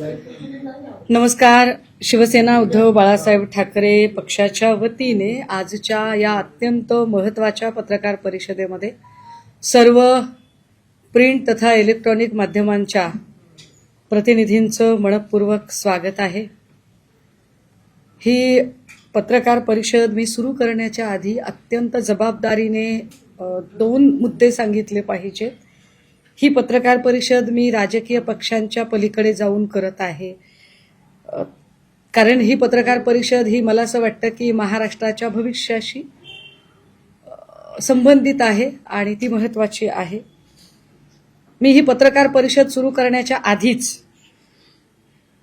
नमस्कार. शिवसेना उद्धव बाळासाहेब ठाकरे पक्षाच्या वतीने आजच्या या अत्यंत महत्त्वाच्या पत्रकार परिषदेमध्ये सर्व प्रिंट तथा इलेक्ट्रॉनिक माध्यमांच्या प्रतिनिधींचं मनपूर्वक स्वागत आहे. ही पत्रकार परिषद मी सुरू करण्याच्या आधी अत्यंत जबाबदारीने दोन मुद्दे सांगितले पाहिजेत. ही पत्रकार परिषद मी राजकीय पक्षांच्या पलीकडे जाऊन करत आहे, कारण ही पत्रकार परिषद ही मला असं वाटतं की महाराष्ट्राच्या भविष्याशी संबंधित आहे आणि ती महत्त्वाची आहे. मी ही पत्रकार परिषद सुरू करण्याच्या आधीच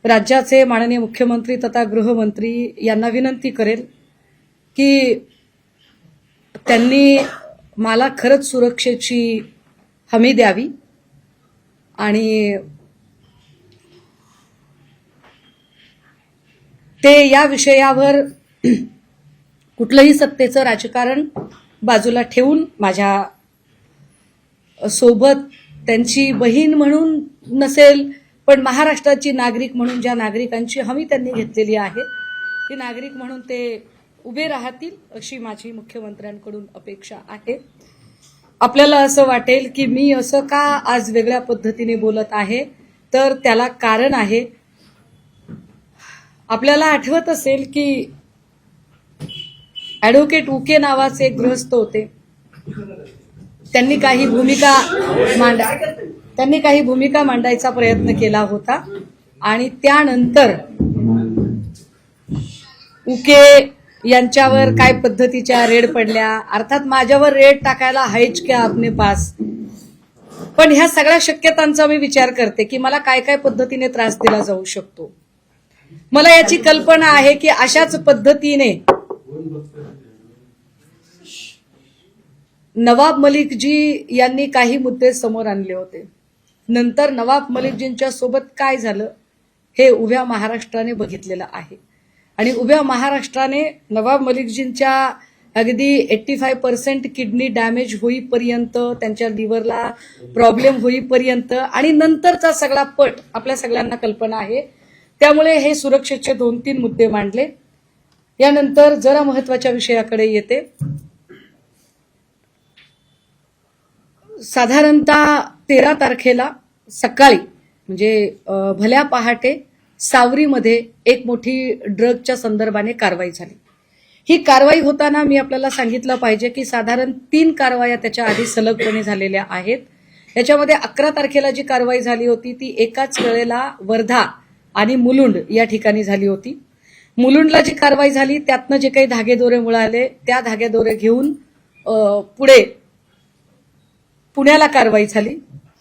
राज्याचे माननीय मुख्यमंत्री तथा गृहमंत्री यांना विनंती करेल की त्यांनी मला खरंच सुरक्षेची हमी द्यावी आणि ते या विषयावर कुठलंही सत्तेचं राजकारण बाजूला ठेवून माझ्या सोबत त्यांची बहीण म्हणून नसेल पण महाराष्ट्राची नागरिक म्हणून ज्या नागरिकांची हमी त्यांनी घेतलेली आहे ती नागरिक म्हणून ते उभे राहतील अशी माझी मुख्यमंत्र्यांकडून अपेक्षा आहे. आपल्याला असं वाटेल की मी असं का आज वेगळ्या पद्धतीने बोलत आहे, तर त्याला कारण आहे. आपल्याला आठवत असेल की ॲडव्होकेट उके नावाचे एक गृहस्थ होते. त्यांनी काही भूमिका मांडायचा प्रयत्न केला होता आणि त्यानंतर उके यांच्यावर काय पद्धतीच्या रेड पडल्या. अर्थात माझ्यावर रेड टाकायला आहेच क्या आपने पास, पण ह्या सगळ्या शक्यतांचा मी विचार करते की मला काय काय पद्धतीने त्रास दिला जाऊ शकतो. मला याची कल्पना आहे की अशाच पद्धतीने नवाब मलिकजी यांनी काही मुद्दे समोर आणले होते. नंतर नवाब मलिकजींच्या सोबत काय झालं हे उभ्या महाराष्ट्राने बघितलेलं आहे आणि उभ्या महाराष्ट्राने नवाब मलिकजींच्या अगदी 85% किडनी डॅमेज होईपर्यंत, त्यांच्या लिव्हरला प्रॉब्लेम होईपर्यंत आणि नंतरचा सगळा पट आपल्या सगळ्यांना कल्पना आहे. त्यामुळे हे सुरक्षेचे 2-3 मुद्दे मांडले. यानंतर जरा महत्वाच्या विषयाकडे येते. साधारणतः 13 तारखेला सकाळी म्हणजे भल्या पहाटे सावरीमध्ये एक मोठी ड्रगच्या संदर्भाने कारवाई झाली. ही कारवाई होताना मी आपल्याला सांगितलं पाहिजे की साधारण 3 कारवाया त्याच्या आधी सलगपणे झालेल्या आहेत. याच्यामध्ये 11 तारखेला जी कारवाई झाली होती ती एकाच वेळेला वर्धा आणि मुलुंड या ठिकाणी झाली होती. मुलुंडला जी कारवाई झाली त्यातनं जे काही धागेदोरे मिळाले त्या धागेदोरे घेऊन पुढे पुण्याला कारवाई झाली.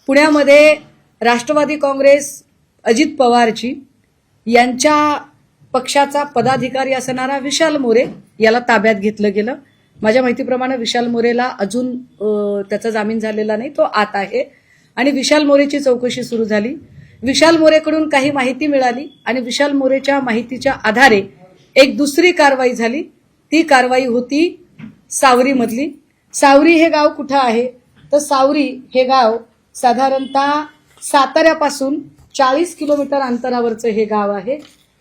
पुण्यामध्ये राष्ट्रवादी काँग्रेस अजित पवारजी यांच्या पक्षाचा पदाधिकारी असणारा विशाल मोरे याला ताब्यात घेतलं गेलं. माझ्या माहितीप्रमाणे विशाल मोरेला अजून त्याचा जामीन झालेला नाही, तो आत आहे आणि विशाल मोरेची चौकशी सुरू झाली. विशाल मोरेकडून काही माहिती मिळाली आणि विशाल मोरेच्या माहितीच्या आधारे एक दुसरी कारवाई झाली. ती कारवाई होती सावरीमधली. सावरी हे गाव कुठं आहे, तर सावरी हे गाव साधारणतः साताऱ्यापासून 40 किलोमीटर अंतरावरचं हे गाव आहे.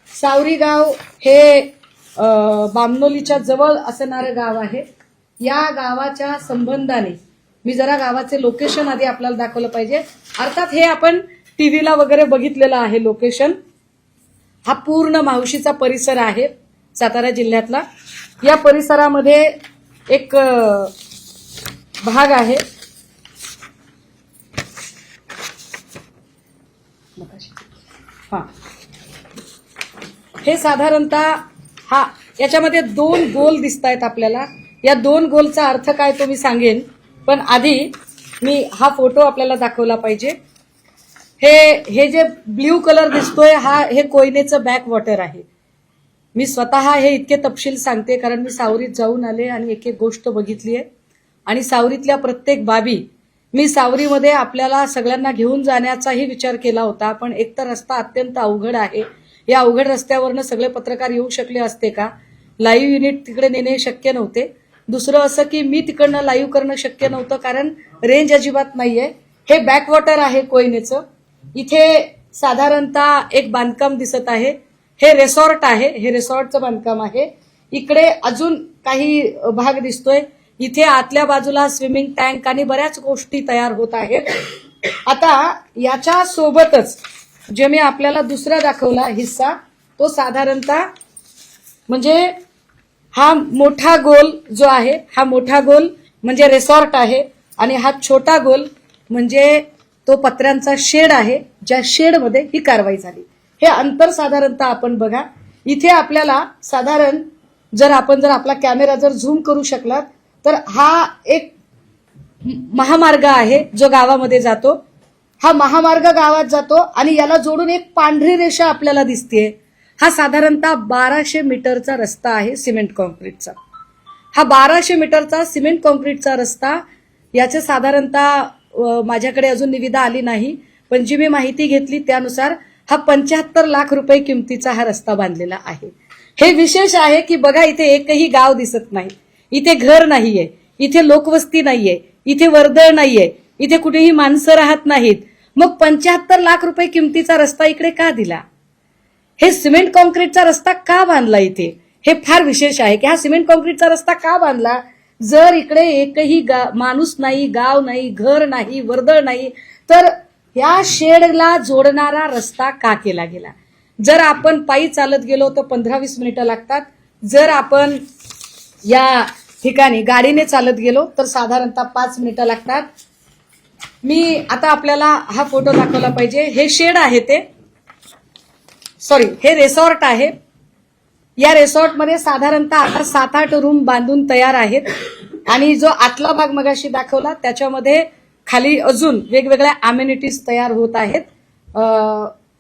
सावरी गाव हे बामनोलीच्या जवळ असणारं गाव आहे. या गावाच्या संबंधाने मी जरा गावाचे लोकेशन आधी आपल्याला दाखवलं पाहिजे. अर्थात हे आपण टीव्हीला वगैरे बघितलेलं आहे लोकेशन. हा पूर्ण मावशीचा परिसर आहे सातारा जिल्ह्यातला. या परिसरामध्ये एक भाग आहे, हे साधारणतः याच्यामध्ये 2 गोल दिसत आहेत आपल्याला. या 2 गोलचा अर्थ काय तो मी सांगेन, पण आधी मी हा फोटो आपल्याला दाखवला पाहिजे. हे जे ब्ल्यू कलर दिसतोय हे कोयनेचं बॅक वॉटर आहे. मी स्वतः हे इतके तपशील सांगते कारण मी सावरीत जाऊन आले आणि एक एक गोष्ट बघितली आहे आणि सावरीतल्या प्रत्येक बाबी मी सावरीमध्ये आपल्याला सगळ्यांना घेऊन जाण्याचाही विचार केला होता, पण एकतर रस्ता अत्यंत अवघड आहे. या अवघड रस्त्यावरनं सगळे पत्रकार येऊ शकले असते का? लाईव्ह युनिट तिकडे नेणे शक्य नव्हते. दुसरं असं की मी तिकडनं लाईव्ह करणं शक्य नव्हतं कारण रेंज अजिबात नाहीये. हे बॅकवॉटर आहे कोयनेचं. इथे साधारणतः एक बांधकाम दिसत आहे. हे रिसॉर्ट आहे, हे रिसॉर्टचं बांधकाम आहे. इकडे अजून काही भाग दिसतोय. इथे आतल्या बाजूला स्विमिंग टँक आणि बऱ्याच गोष्टी तयार होत आहेत. आता याच्या सोबतच जे मी आपल्याला दुसरा दाखवला हिस्सा, तो साधारणतः म्हणजे हा मोठा गोल जो आहे, हा मोठा गोल म्हणजे रिसॉर्ट आहे आणि हा छोटा गोल म्हणजे तो पत्र्यांचा शेड आहे, ज्या शेडमध्ये ही कारवाई झाली. हे अंतर साधारणतः आपण बघा. इथे आपल्याला साधारण जर आपला कॅमेरा जर झूम करू शकलात तर हा एक महामार्ग आहे जो गावामध्ये जातो. हा महामार्ग गावात जातो आणि याला जोडून एक पांढरी रेषा आपल्याला दिसतेय. हा साधारणतः 1200 मीटरचा रस्ता आहे सिमेंट कॉन्क्रीटचा. हा 1200 मीटरचा सिमेंट कॉन्क्रीटचा रस्ता, याचे साधारणतः माझ्याकडे अजून निविदा आली नाही, पण जी मी माहिती घेतली त्यानुसार हा 75 लाख रुपये किमतीचा हा रस्ता बांधलेला आहे. हे विशेष आहे की बघा, इथे एकही गाव दिसत नाही, इथे घर नाहीये, इथे लोकवस्ती नाहीये, इथे वर्दळ नाहीये, इथे कुठेही माणसं राहत नाहीत. मग 75 लाख रुपये किमतीचा रस्ता इकडे का दिला? हे सिमेंट कॉन्क्रीटचा रस्ता का बांधला इथे? हे फार विशेष आहे की हा सिमेंट कॉन्क्रीटचा रस्ता का बांधला? जर इकडे एकही माणूस नाही, गाव नाही, घर नाही, वर्दळ नाही, तर या शेडला जोडणारा रस्ता का केला गेला? जर आपण पायी चालत गेलो तर 15-20 मिनिटं लागतात. जर आपण या ठिकाणी गाडीने चालत गेलो तर साधारणतः 5 मिनिटं लागतात. मी आता आपल्याला हा फोटो दाखवला पाहिजे. हे शेड आहे, हे रिसॉर्ट आहे. या रिसॉर्टमध्ये साधारणतः आता 7-8 रूम बांधून तयार आहेत आणि जो आतला भाग मगाशी दाखवला त्याच्यामध्ये खाली अजून वेगवेगळ्या अमेनिटीज तयार होत आहेत.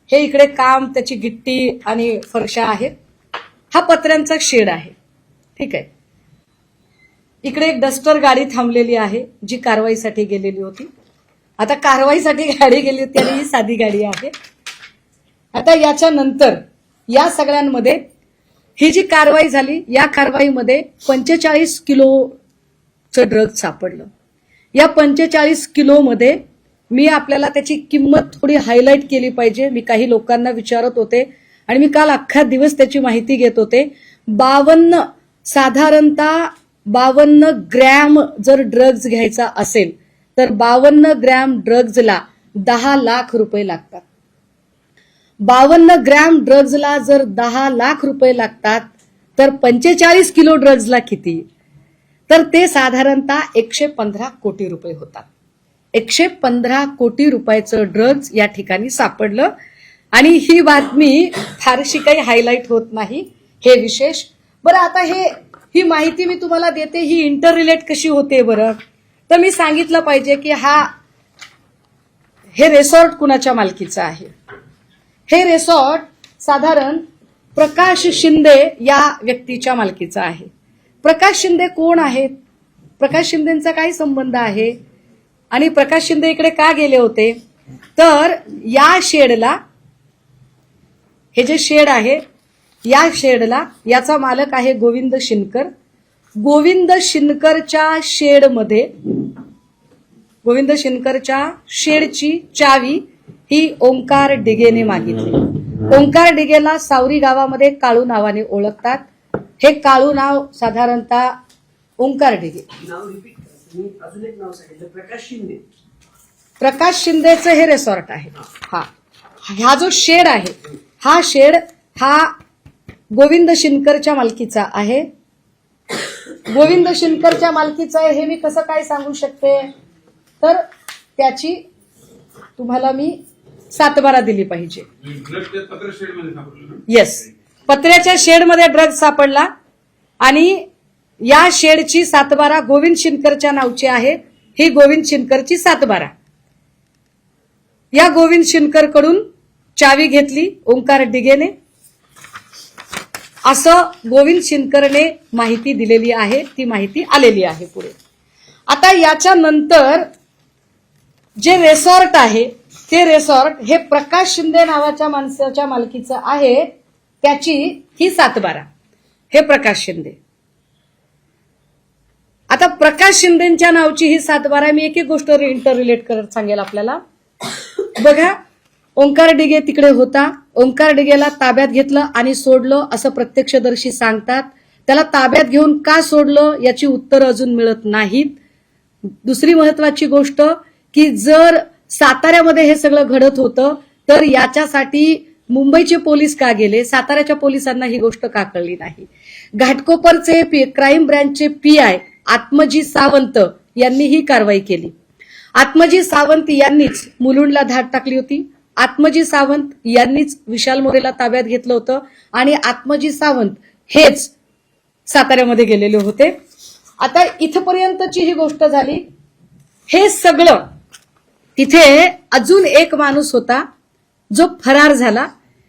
हे इकडे काम, त्याची गिट्टी आणि फरशा आहेत. हा पत्र्यांचा शेड आहे, ठीक आहे. इकडे एक डस्टर गाडी थांबलेली आहे जी कारवाईसाठी गेलेली होती. आता कारवाईसाठी गाडी गेली होती आणि ही साधी गाडी आहे. आता याच्या नंतर या सगळ्यांमध्ये ही जी कारवाई झाली, या कारवाईमध्ये 45 किलोचं ड्रग सापडलं. या 45 किलोमध्ये मी आपल्याला त्याची किंमत थोडी हायलाइट केली पाहिजे. मी काही लोकांना विचारत होते आणि मी काल अख्खा दिवस त्याची माहिती घेत होते. 52 ग्रॅम जर ड्रग्ज घ्यायचा असेल तर 52 ग्रॅम ड्रग्जला 10 लाख रुपये लागतात. 52 ग्रॅम ड्रग्जला जर 10 लाख रुपये लागतात तर 45 किलो ड्रग्जला किती? तर ते साधारणतः 115 कोटी रुपये होतात. 115 कोटी रुपयाचं ड्रग्ज या ठिकाणी सापडलं आणि ही बातमी फारशी काही हायलाइट होत नाही. हे विशेष. बरं, आता ही माहिती मी तुम्हाला देते, ही इंटर रिलेट कशी होते बरं? तर मी सांगितलं पाहिजे की हे रिसॉर्ट कुणाच्या मालकीचं आहे. हे रिसॉर्ट साधारण प्रकाश शिंदे या व्यक्तीच्या मालकीचं आहे. प्रकाश शिंदे कोण आहेत? प्रकाश शिंदेचा काय संबंध आहे आणि प्रकाश शिंदे इकडे का गेले होते? तर या शेडला, हे जे शेड आहे, या शेडला याचा मालक आहे गोविंद शिनकर. गोविंद शिनकरच्या शेडची चावी ही ओंकार डिगेने मागितली. ओंकार डिगेला सावरी गावामध्ये काळू नावाने ओळखतात. हे काळू नाव साधारणतः ओंकार डिगे. प्रकाश शिंदेचं हे रिसॉर्ट आहे. हा जो शेड आहे, हा शेड हा गोविंद शिनकरच्या मालकीचा आहे. गोविंद शिनकरच्या मालकीचा आहे हे मी कसं काय सांगू शकते? तर त्याची तुम्हाला मी 7/12 दिली पाहिजे. येस, पत्र्याच्या शेडमध्ये ड्रग सापडला आणि या शेडची 7/12 गोविंद शिनकरच्या नावची आहे. ही गोविंद शिनकरची 7/12. या गोविंद शिनकरकडून चावी घेतली ओंकार डिगेने, असं गोविंद शिनकरने माहिती दिलेली आहे. ती माहिती आलेली आहे पुढे. आता याच्या नंतर जे रिसॉर्ट आहे, ते रिसॉर्ट हे प्रकाश शिंदे नावाच्या माणसाच्या मालकीचं आहे. त्याची ही 7/12. हे प्रकाश शिंदे. आता प्रकाश शिंदेच्या नावची ही 7/12. मी एक एक गोष्ट इंटर रिलेट करत सांगेल आपल्याला. बघा, ओंकार डिगे तिकडे होता. ओंकार डिगेला ताब्यात घेतलं आणि सोडलं असं प्रत्यक्षदर्शी सांगतात. त्याला ताब्यात घेऊन का सोडलं याची उत्तरं अजून मिळत नाहीत. दुसरी महत्वाची गोष्ट की जर साताऱ्यामध्ये हे सगळं घडत होतं तर याच्यासाठी मुंबईचे पोलीस का गेले, साताऱ्याच्या पोलिसांना ही गोष्ट का कळली नाही. घाटकोपरचे क्राईम ब्रँचचे पीआय आत्मजी सावंत यांनी ही कारवाई केली. आत्मजी सावंत यांनीच मुलुंडला धाड टाकली होती. आत्मजी सावंत यांनीच विशाल मोरेला ताब्यात घेतलं होतं आणि आत्मजी सावंत हेच साताऱ्यामध्ये गेलेले होते. आता इथपर्यंतची ही गोष्ट झाली. हे सगळं तिथे अजून एक माणूस होता जो फरार झाला.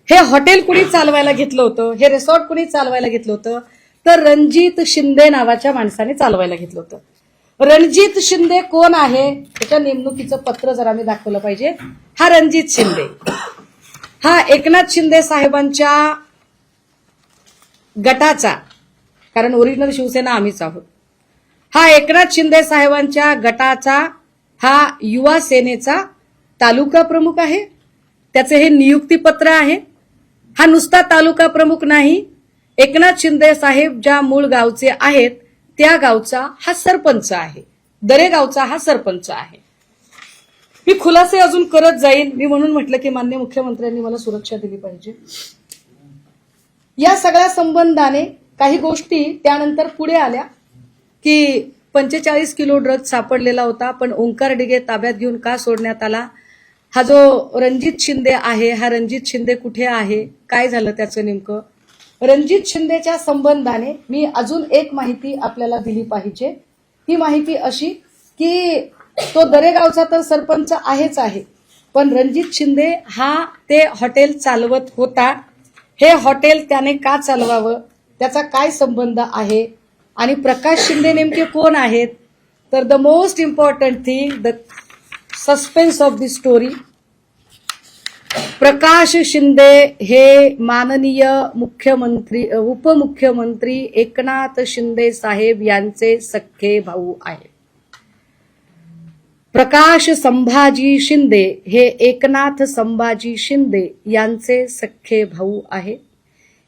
हे हॉटेल कुणी चालवायला घेतलं होतं, हे रिसॉर्ट कुणी चालवायला घेतलं होतं, तर रणजित शिंदे नावाच्या माणसाने चालवायला घेतलं होतं. रणजित शिंदे कोण आहे त्याच्या नेमणुकीचं पत्र जर आम्ही दाखवलं पाहिजे. हा रणजित शिंदे हा एकनाथ शिंदे साहेबांच्या गटाचा, कारण ओरिजिनल शिवसेना आम्हीच आहोत, हा एकनाथ शिंदे साहेबांच्या गटाचा हा युवा सेनेचा तालुका प्रमुख आहे. त्याचे हे नियुक्तीपत्र आहे. हा नुसता तालुका प्रमुख नाही, एकनाथ शिंदे साहेब ज्या मूळ गावचे आहेत त्या गावचा हा सरपंच आहे. दरेगावचा हा सरपंच आहे. मी खुलासे अजून करत जाईल. मी म्हणून म्हटलं की माननीय मुख्यमंत्र्यांनी मला सुरक्षा दिली पाहिजे. या सगळ्या संबंधाने काही गोष्टी त्यानंतर पुढे आल्या की 45 किलो ड्रग सापडलेला होता, पण ओंकार डिगे ताब्यात घेऊन का सोडण्यात आला. हा जो रणजित शिंदे आहे, हा रणजित शिंदे कुठे आहे, काय झालं त्याचं नेमकं. रणजित शिंदेच्या संबंधाने मी अजून एक माहिती आपल्याला दिली पाहिजे. ती माहिती अशी की तो दरेगावचा तर सरपंच आहेच आहे, पण रणजित शिंदे हा ते हॉटेल चालवत होता. हे हॉटेल त्याने का चालवावं, त्याचा काय संबंध आहे आणि प्रकाश शिंदे नेमके कोण आहेत. तर the most important thing, the suspense of the story, Prakash Shinde हे माननीय मुख्यमंत्री उपमुख्यमंत्री एकनाथ शिंदे साहेब यांचे सख्खे भाऊ आहेत. प्रकाश संभाजी शिंदे हे एकनाथ संभाजी शिंदे यांचे सख्खे भाऊ आहेत.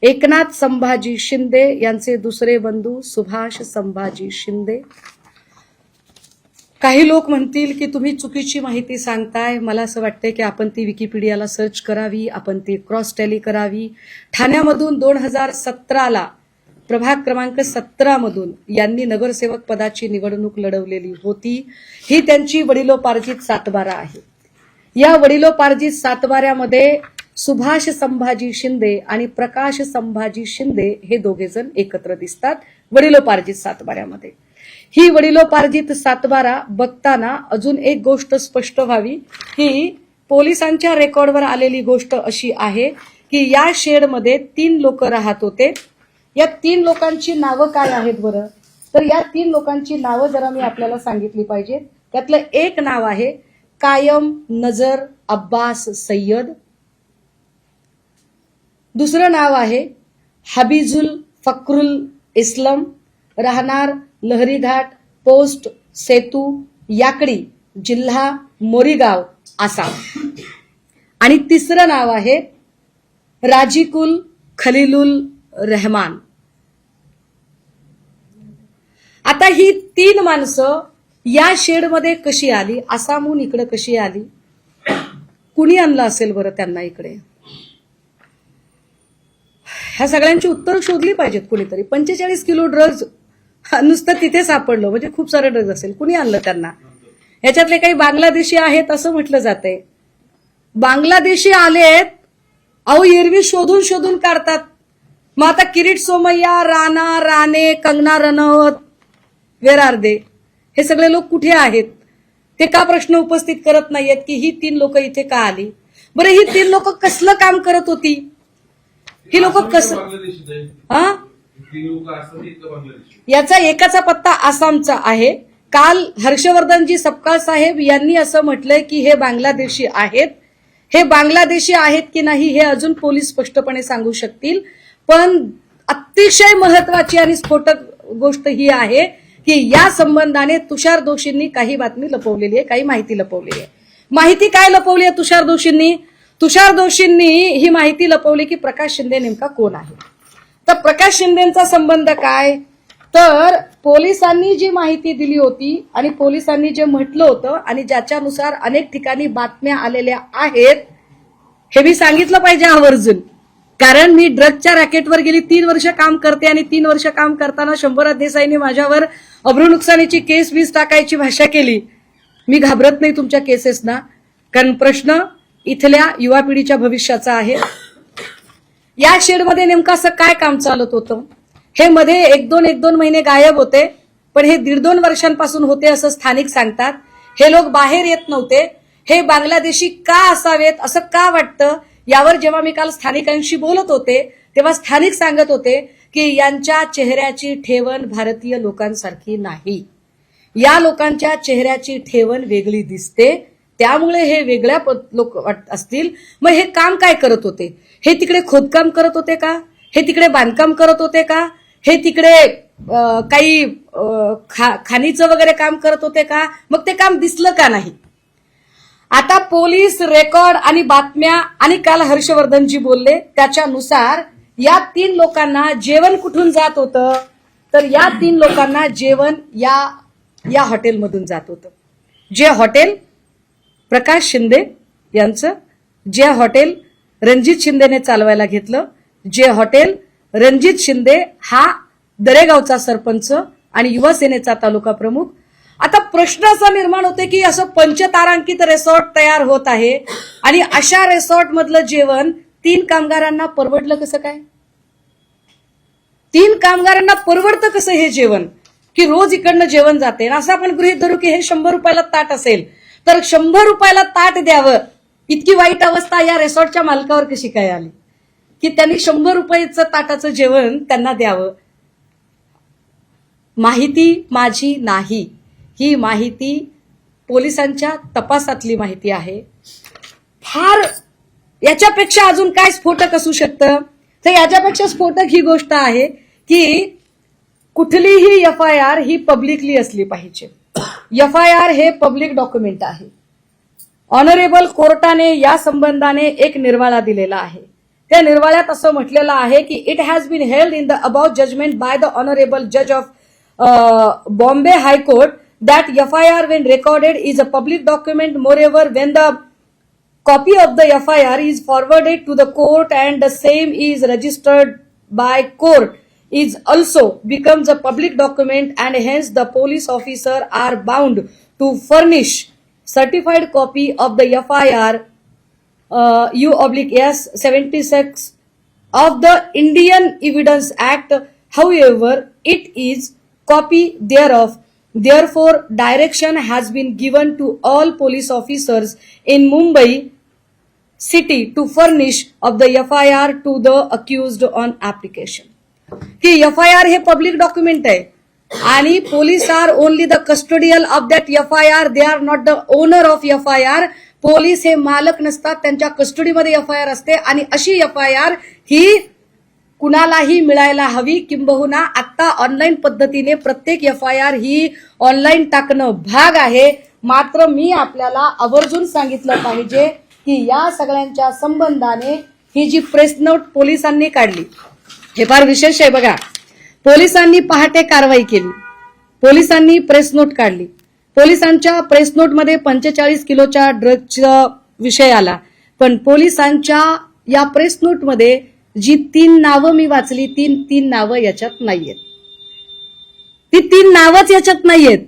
एकनाथ संभाजी शिंदे यांचे दुसरे बंधू सुभाष संभाजी शिंदे. काही लोक म्हणतील की तुम्ही चुकीची माहिती सांगताय. मला असं वाटतंय की आपण ती विकिपीडियाला सर्च करावी, आपण ती क्रॉस टॅली करावी. ठाण्यामधून 2017ला प्रभाग क्रमांक 17 मधून यांनी नगरसेवक पदाची निवडणूक लढवलेली होती. ही त्यांची वडिलोपार्जित सातबारा आहे. या वडिलोपार्जित सातबाऱ्यामध्ये सुभाष संभाजी शिंदे आणि प्रकाश संभाजी शिंदे हे दोघे जण एकत्र दिसतात वडिलोपार्जित सातबाऱ्यामध्ये. ही वडिलोपार्जित सातबारा बघताना अजून एक गोष्ट स्पष्ट व्हावी की पोलिसांच्या रेकॉर्डवर आलेली गोष्ट अशी आहे की या शेडमध्ये 3 लोक राहत होते. या 3 लोकांची नावं काय आहेत बरं, तर या 3 लोकांची नावं जरा मी आपल्याला सांगितली पाहिजेत. त्यातलं एक नाव आहे कायम नजर अब्बास सय्यद. दुसरं नाव आहे हबीजुल फक्रुल इस्लाम, राहणार लहरीघाट पोस्ट सेतू याकडी, जिल्हा मोरीगाव, आसाम. आणि तिसरं नाव आहे राजीकुल खलीलुल रहमान. आता ही 3 माणसं या शेडमध्ये कशी आली, आसामहून इकडे कशी आली, कुणी आणलं असेल बरं त्यांना इकडे. ह्या सगळ्यांची उत्तरं शोधली पाहिजेत कुणीतरी. 45 किलो ड्रग्ज नुसतं तिथे सापडलं म्हणजे खूप सारे ड्रग्ज असेल. कुणी आणलं त्यांना. ह्याच्यातले काही बांगलादेशी आहेत असं म्हटलं जातंय. बांगलादेशी आलेत, अहो एरवी शोधून शोधून काढतात. मग आता किरीट सोमय्या, राणा राणे, कंगना रनौत, वेर आर दे, हे सगळे लोक कुठे आहेत. ते का प्रश्न उपस्थित करत नाहीयेत की ही 3 लोक इथे का आली. बरं ही 3 लोक कसलं काम करत होती, ही लोक कसं, हा याचा एकाचा पत्ता आसामचा आहे. काल हर्षवर्धनजी सपकाळ साहेब यांनी असं म्हटलंय की हे बांगलादेशी आहेत. हे बांगलादेशी आहेत की नाही हे अजून पोलीस स्पष्टपणे सांगू शकतील. पण अतिशय महत्वाची आणि स्फोटक गोष्ट ही आहे की या संबंधाने तुषार दोशींनी काही बातमी लपवलेली आहे, काही माहिती लपवलेली आहे. माहिती काय लपवली आहे तुषार दोशींनी. तुषार दोशींनी ही माहिती लपवली की प्रकाश शिंदे नेमका कोण आहे. तर प्रकाश शिंदेचा संबंध काय, तर पोलिसांनी जी माहिती दिली होती आणि पोलिसांनी जे म्हटलं होतं आणि ज्याच्यानुसार अनेक ठिकाणी बातम्या आलेल्या आहेत, हे मी सांगितलं पाहिजे आवर्जून. कारण मी ड्रगच्या रॅकेटवर गेली 3 वर्ष काम करते आणि 3 वर्ष काम करताना शंभरात देसाईंनी माझ्यावर अब्रू नुकसानीची केस वीस टाकायची भाषा केली. मी घाबरत नाही तुमच्या केसेसना, कारण प्रश्न इथल्या युवा पिढीच्या भविष्याचा आहे. या शेडमध्ये नेमकं असं काय काम चालत होतं, हे मध्ये एक दोन महिने गायब होते, पण हे 1.5-2 वर्षांपासून होते असं स्थानिक सांगतात. हे लोक बाहेर येत नव्हते. हे बांगलादेशी का असावेत असं का वाटतं, यावर जेव्हा मी काल स्थानिकांशी बोलत होते तेव्हा स्थानिक सांगत होते की यांच्या चेहऱ्याची ठेवण भारतीय लोकांसारखी नाही. या लोकांच्या चेहऱ्याची ठेवण वेगळी दिसते, त्यामुळे हे वेगळ्या लोक असतील. मग हे काम काय करत होते, हे तिकडे खोदकाम करत होते का, हे तिकडे बांधकाम करत होते का, हे तिकडे काही खाणीचं वगैरे काम करत होते का, मग ते काम दिसलं का नाही. आता पोलीस रेकॉर्ड आणि बातम्या आणि काल हर्षवर्धनजी बोलले त्याच्यानुसार या 3 लोकांना जेवण कुठून जात होतं, तर या 3 लोकांना जेवण या हॉटेलमधून जात होतं. जे हॉटेल प्रकाश शिंदे यांचं, जे हॉटेल रणजित शिंदेने चालवायला घेतलं, जे हॉटेल रणजित शिंदे हा दरेगावचा सरपंच आणि युवा सेनेचा तालुका प्रमुख. आता प्रश्न असा निर्माण होते की असं पंचतारांकित रिसॉर्ट तयार होत आहे आणि अशा रिसॉर्ट मधलं जेवण 3 कामगारांना परवडलं कसं काय. 3 कामगारांना परवडतं कसं हे जेवण, की रोज इकडनं जेवण जाते. असं आपण गृहीत धरू की हे 100 रुपयाला ताट असेल तर 100 रुपयाला ताट द्यावं. इतकी वाईट अवस्था या रिसॉर्टच्या मालकावर कशी काय आली की त्यांनी 100 रुपयाचं ताटाचं जेवण त्यांना द्यावं. माहिती माझी नाही, ही माहिती पोलिसांच्या तपासातली माहिती आहे. फार याच्यापेक्षा अजून काय स्फोटक असू शकतं, तर याच्यापेक्षा स्फोटक ही गोष्ट आहे की कुठलीही FIR ही पब्लिकली असली पाहिजे. FIR हे पब्लिक डॉक्युमेंट आहे. ऑनरेबल कोर्टाने या संबंधाने एक निर्वाळा दिलेला आहे. त्या निर्वाळ्यात असं म्हटलेलं आहे की it has been held in the about judgement by the honourable जज of Bombay high court that FIR when recorded is a public document. Moreover, when the copy of the FIR is forwarded to the court and the same is registered by court is also becomes a public document and hence the police officer are bound to furnish certified copy of the FIR U/S 76 of the Indian Evidence Act. However, it is copy thereof. Therefore, direction has been given to all police officers in Mumbai city to furnish of the FIR to the accused on application. की FIR हे public document आहे आणि police are only the custodial of that FIR. They are not the owner of FIR. Police हे मालक नसतात, त्यांच्या कस्टडीमध्ये FIR असते आणि अशी FIR ही कुणालाही मिळायला हवी. किंबहुना आता ऑनलाईन पद्धतीने प्रत्येक FIR ही ऑनलाईन टाकणं भाग आहे. मात्र मी आपल्याला आवर्जून सांगितलं पाहिजे की या सगळ्यांच्या संबंधाने ही जी प्रेस नोट पोलिसांनी काढली, हे फार विशेष आहे बघा. पोलिसांनी पहाटे कारवाई केली, पोलिसांनी प्रेस नोट काढली. पोलिसांच्या प्रेस नोटमध्ये 45 किलोच्या ड्रगचा विषय आला, पण पोलिसांच्या या प्रेस नोटमध्ये जी 3 नावं मी वाचली, 3 नावं याच्यात नाहीयेत. ती 3 नावच याच्यात नाहीयेत.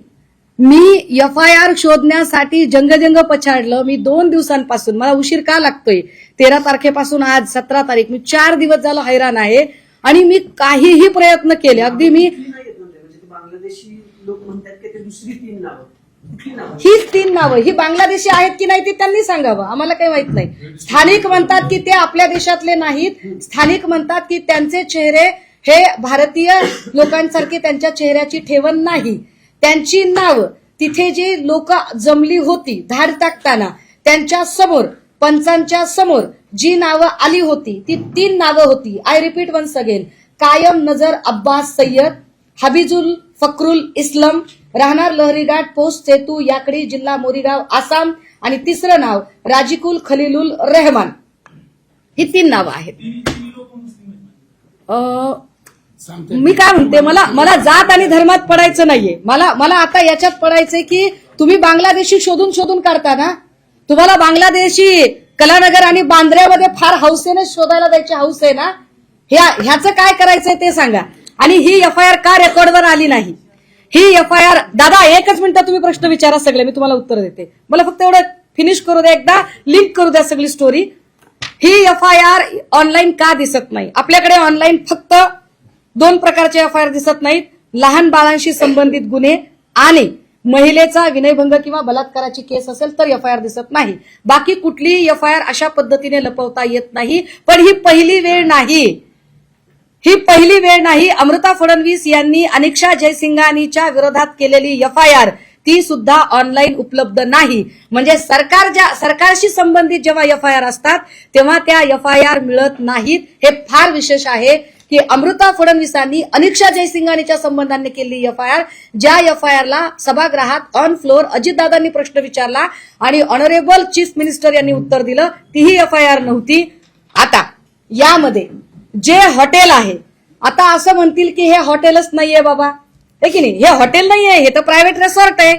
मी FIR शोधण्यासाठी जंगजंग पछाडलं. मी 2 दिवसांपासून, मला उशीर का लागतोय, 13 तारखेपासून आज 17 तारीख, मी 4 दिवस झालं हैराण आहे आणि मी काहीही प्रयत्न केले. अगदी मी बांगलादेशी लोक म्हणतात की ते दुसरी 3 नावं, हीच 3 नावं, ही बांगलादेशी आहेत की नाही ते त्यांनी सांगावं, आम्हाला काही माहित नाही. स्थानिक म्हणतात की ते आपल्या देशातले नाहीत. स्थानिक म्हणतात की त्यांचे चेहरे हे भारतीय लोकांसारखे त्यांच्या चेहऱ्याची ठेवण नाही. त्यांची नावं तिथे जी लोक जमली होती धाड टाकताना त्यांच्या समोर, पंचांच्या समोर जी नावं आली होती ती 3 नावं होती. I repeat once again. Kayam Nazar Abbas Syed, हबीजुल फक्रुल इस्लाम, राहणार लहरीघाट, पोस्ट सेतू, याकडी, जिल्हा मोरीगाव, आसाम, आणि 3रं नाव राजिकुल खलीलुल रहमान. ही 3 नावं आहेत. मी काय म्हणते, मला जात आणि धर्मात पडायचं नाहीये. मला आता याच्यात पडायचंय की तुम्ही बांगलादेशी शोधून काढता ना. तुम्हाला बांगलादेशी कलानगर आणि बांद्र्यामध्ये फार हौसेने शोधायला जायची हौस आहे ना. ह्याचं काय करायचंय ते सांगा. आणि ही एफआयआर का रेकॉर्डवर आली नाही? ही एफआयआर, दादा एकच मिनिटात तुम्ही प्रश्न विचारा सगळे, मी तुम्हाला उत्तर देते. मला फक्त एवढं फिनिश करू द्या, एकदा लिंक करू द्या सगळी स्टोरी. ही एफआयआर ऑनलाईन का दिसत नाही? आपल्याकडे ऑनलाईन फक्त 2 प्रकारचे एफआयआर दिसत नाहीत. लहान बाळांशी संबंधित गुन्हे आणि महिलेचा विनयभंग किंवा बलात्काराची केस असेल तर एफआयआर दिसत नाही. बाकी कुठलीही एफआयआर अशा पद्धतीने लपवता येत नाही. पण ही पहिली वेळ नाही. अमृता फडणवीस यांनी अनिक्षा जयसिंघानीच्या विरोधात केलेली एफआयआर ती सुद्धा ऑनलाईन उपलब्ध नाही. म्हणजे सरकारशी संबंधित जेव्हा एफआयआर असतात तेव्हा त्या एफआयआर मिळत नाहीत. हे फार विशेष आहे की अमृता फडणवीसांनी अनिक्षा जयसिंघानीच्या संबंधाने केलेली एफआयआर, ज्या एफआयआरला सभागृहात ऑन फ्लोअर अजितदादांनी प्रश्न विचारला आणि ऑनरेबल चीफ मिनिस्टर यांनी उत्तर दिलं, तीही एफआयआर नव्हती. आता यामध्ये जे हॉटेल आहे, आता असं म्हणतील की हे हॉटेलच नाहीये बाबा, हे की नाही, हे हॉटेल नाहीये, हे तर प्रायव्हेट रिसॉर्ट आहे.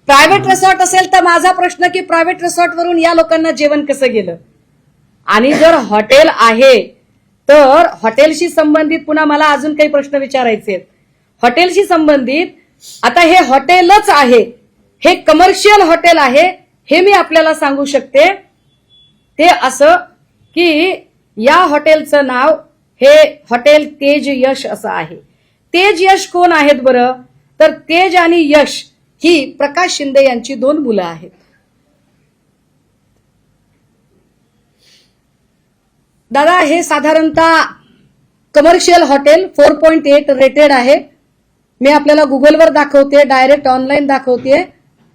प्रायव्हेट रिसॉर्ट असेल तर माझा प्रश्न की प्रायव्हेट रिसॉर्ट वरून या लोकांना जेवण कसं गेलं? आणि जर हॉटेल आहे तर हॉटेलशी संबंधित पुन्हा मला अजून काही प्रश्न विचारायचे आहेत. हॉटेलशी संबंधित आता हे हॉटेलच आहे, हे कमर्शियल हॉटेल आहे, हे मी आपल्याला सांगू शकते. ते असं की या हॉटेलचं नाव हे हॉटेल तेज यश असं आहे. तेज यश कोण आहेत बरं? तर तेज आणि यश ही प्रकाश शिंदे यांची 2 मुलं आहेत. दादा हे साधारणतः कमर्शियल हॉटेल 4.8 रेटेड आहे. मी आपल्याला गुगलवर दाखवते, डायरेक्ट ऑनलाईन दाखवते.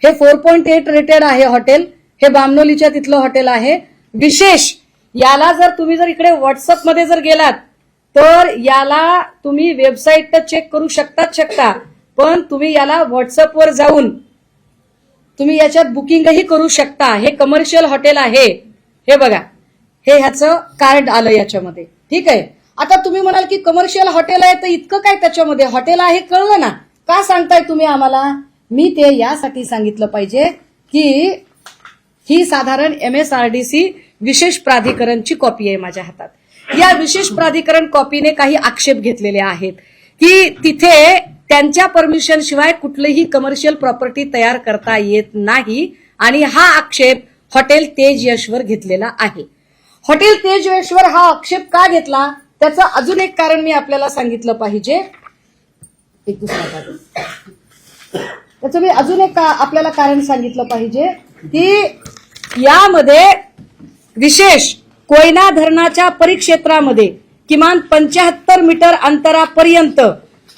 हे 4.8 रेटेड आहे हॉटेल. हे बामनोलीच्या तिथलं हॉटेल आहे. विशेष याला तुम्ही जर इकडे व्हॉट्सअपमध्ये जर गेलात तर याला तुम्ही वेबसाईट तर चेक करू शकता, पण तुम्ही याला व्हॉट्सअपवर जाऊन तुम्ही याच्यात बुकिंगही करू शकता. हे कमर्शियल हॉटेल आहे. हे बघा, हे ह्याचं कार्ड आलं याच्यामध्ये. ठीक आहे. आता तुम्ही म्हणाल की कमर्शियल हॉटेल आहे तर इतकं काय त्याच्यामध्ये? हॉटेल आहे कळलं ना, का सांगताय तुम्ही आम्हाला? मी ते यासाठी सांगितलं पाहिजे की ही साधारण MSRDC विशेष प्राधिकरणची कॉपी आहे माझ्या हातात. या विशेष प्राधिकरण कॉपीने काही आक्षेप घेतलेले आहेत की तिथे त्यांच्या परमिशन शिवाय कुठलीही कमर्शियल प्रॉपर्टी तयार करता येत नाही. आणि हा आक्षेप हॉटेल तेज यशवर घेतलेला आहे. हॉटेल तेज यशवर हा आक्षेप का घेतला त्याचं अजून एक कारण मी आपल्याला सांगितलं पाहिजे. एक दुसरा त्याचं मी अजून एक आपल्याला कारण सांगितलं पाहिजे की यामध्ये विशेष कोयना धरणाच्या परिक्षेत्रामध्ये किमान 75 मीटर अंतरापर्यंत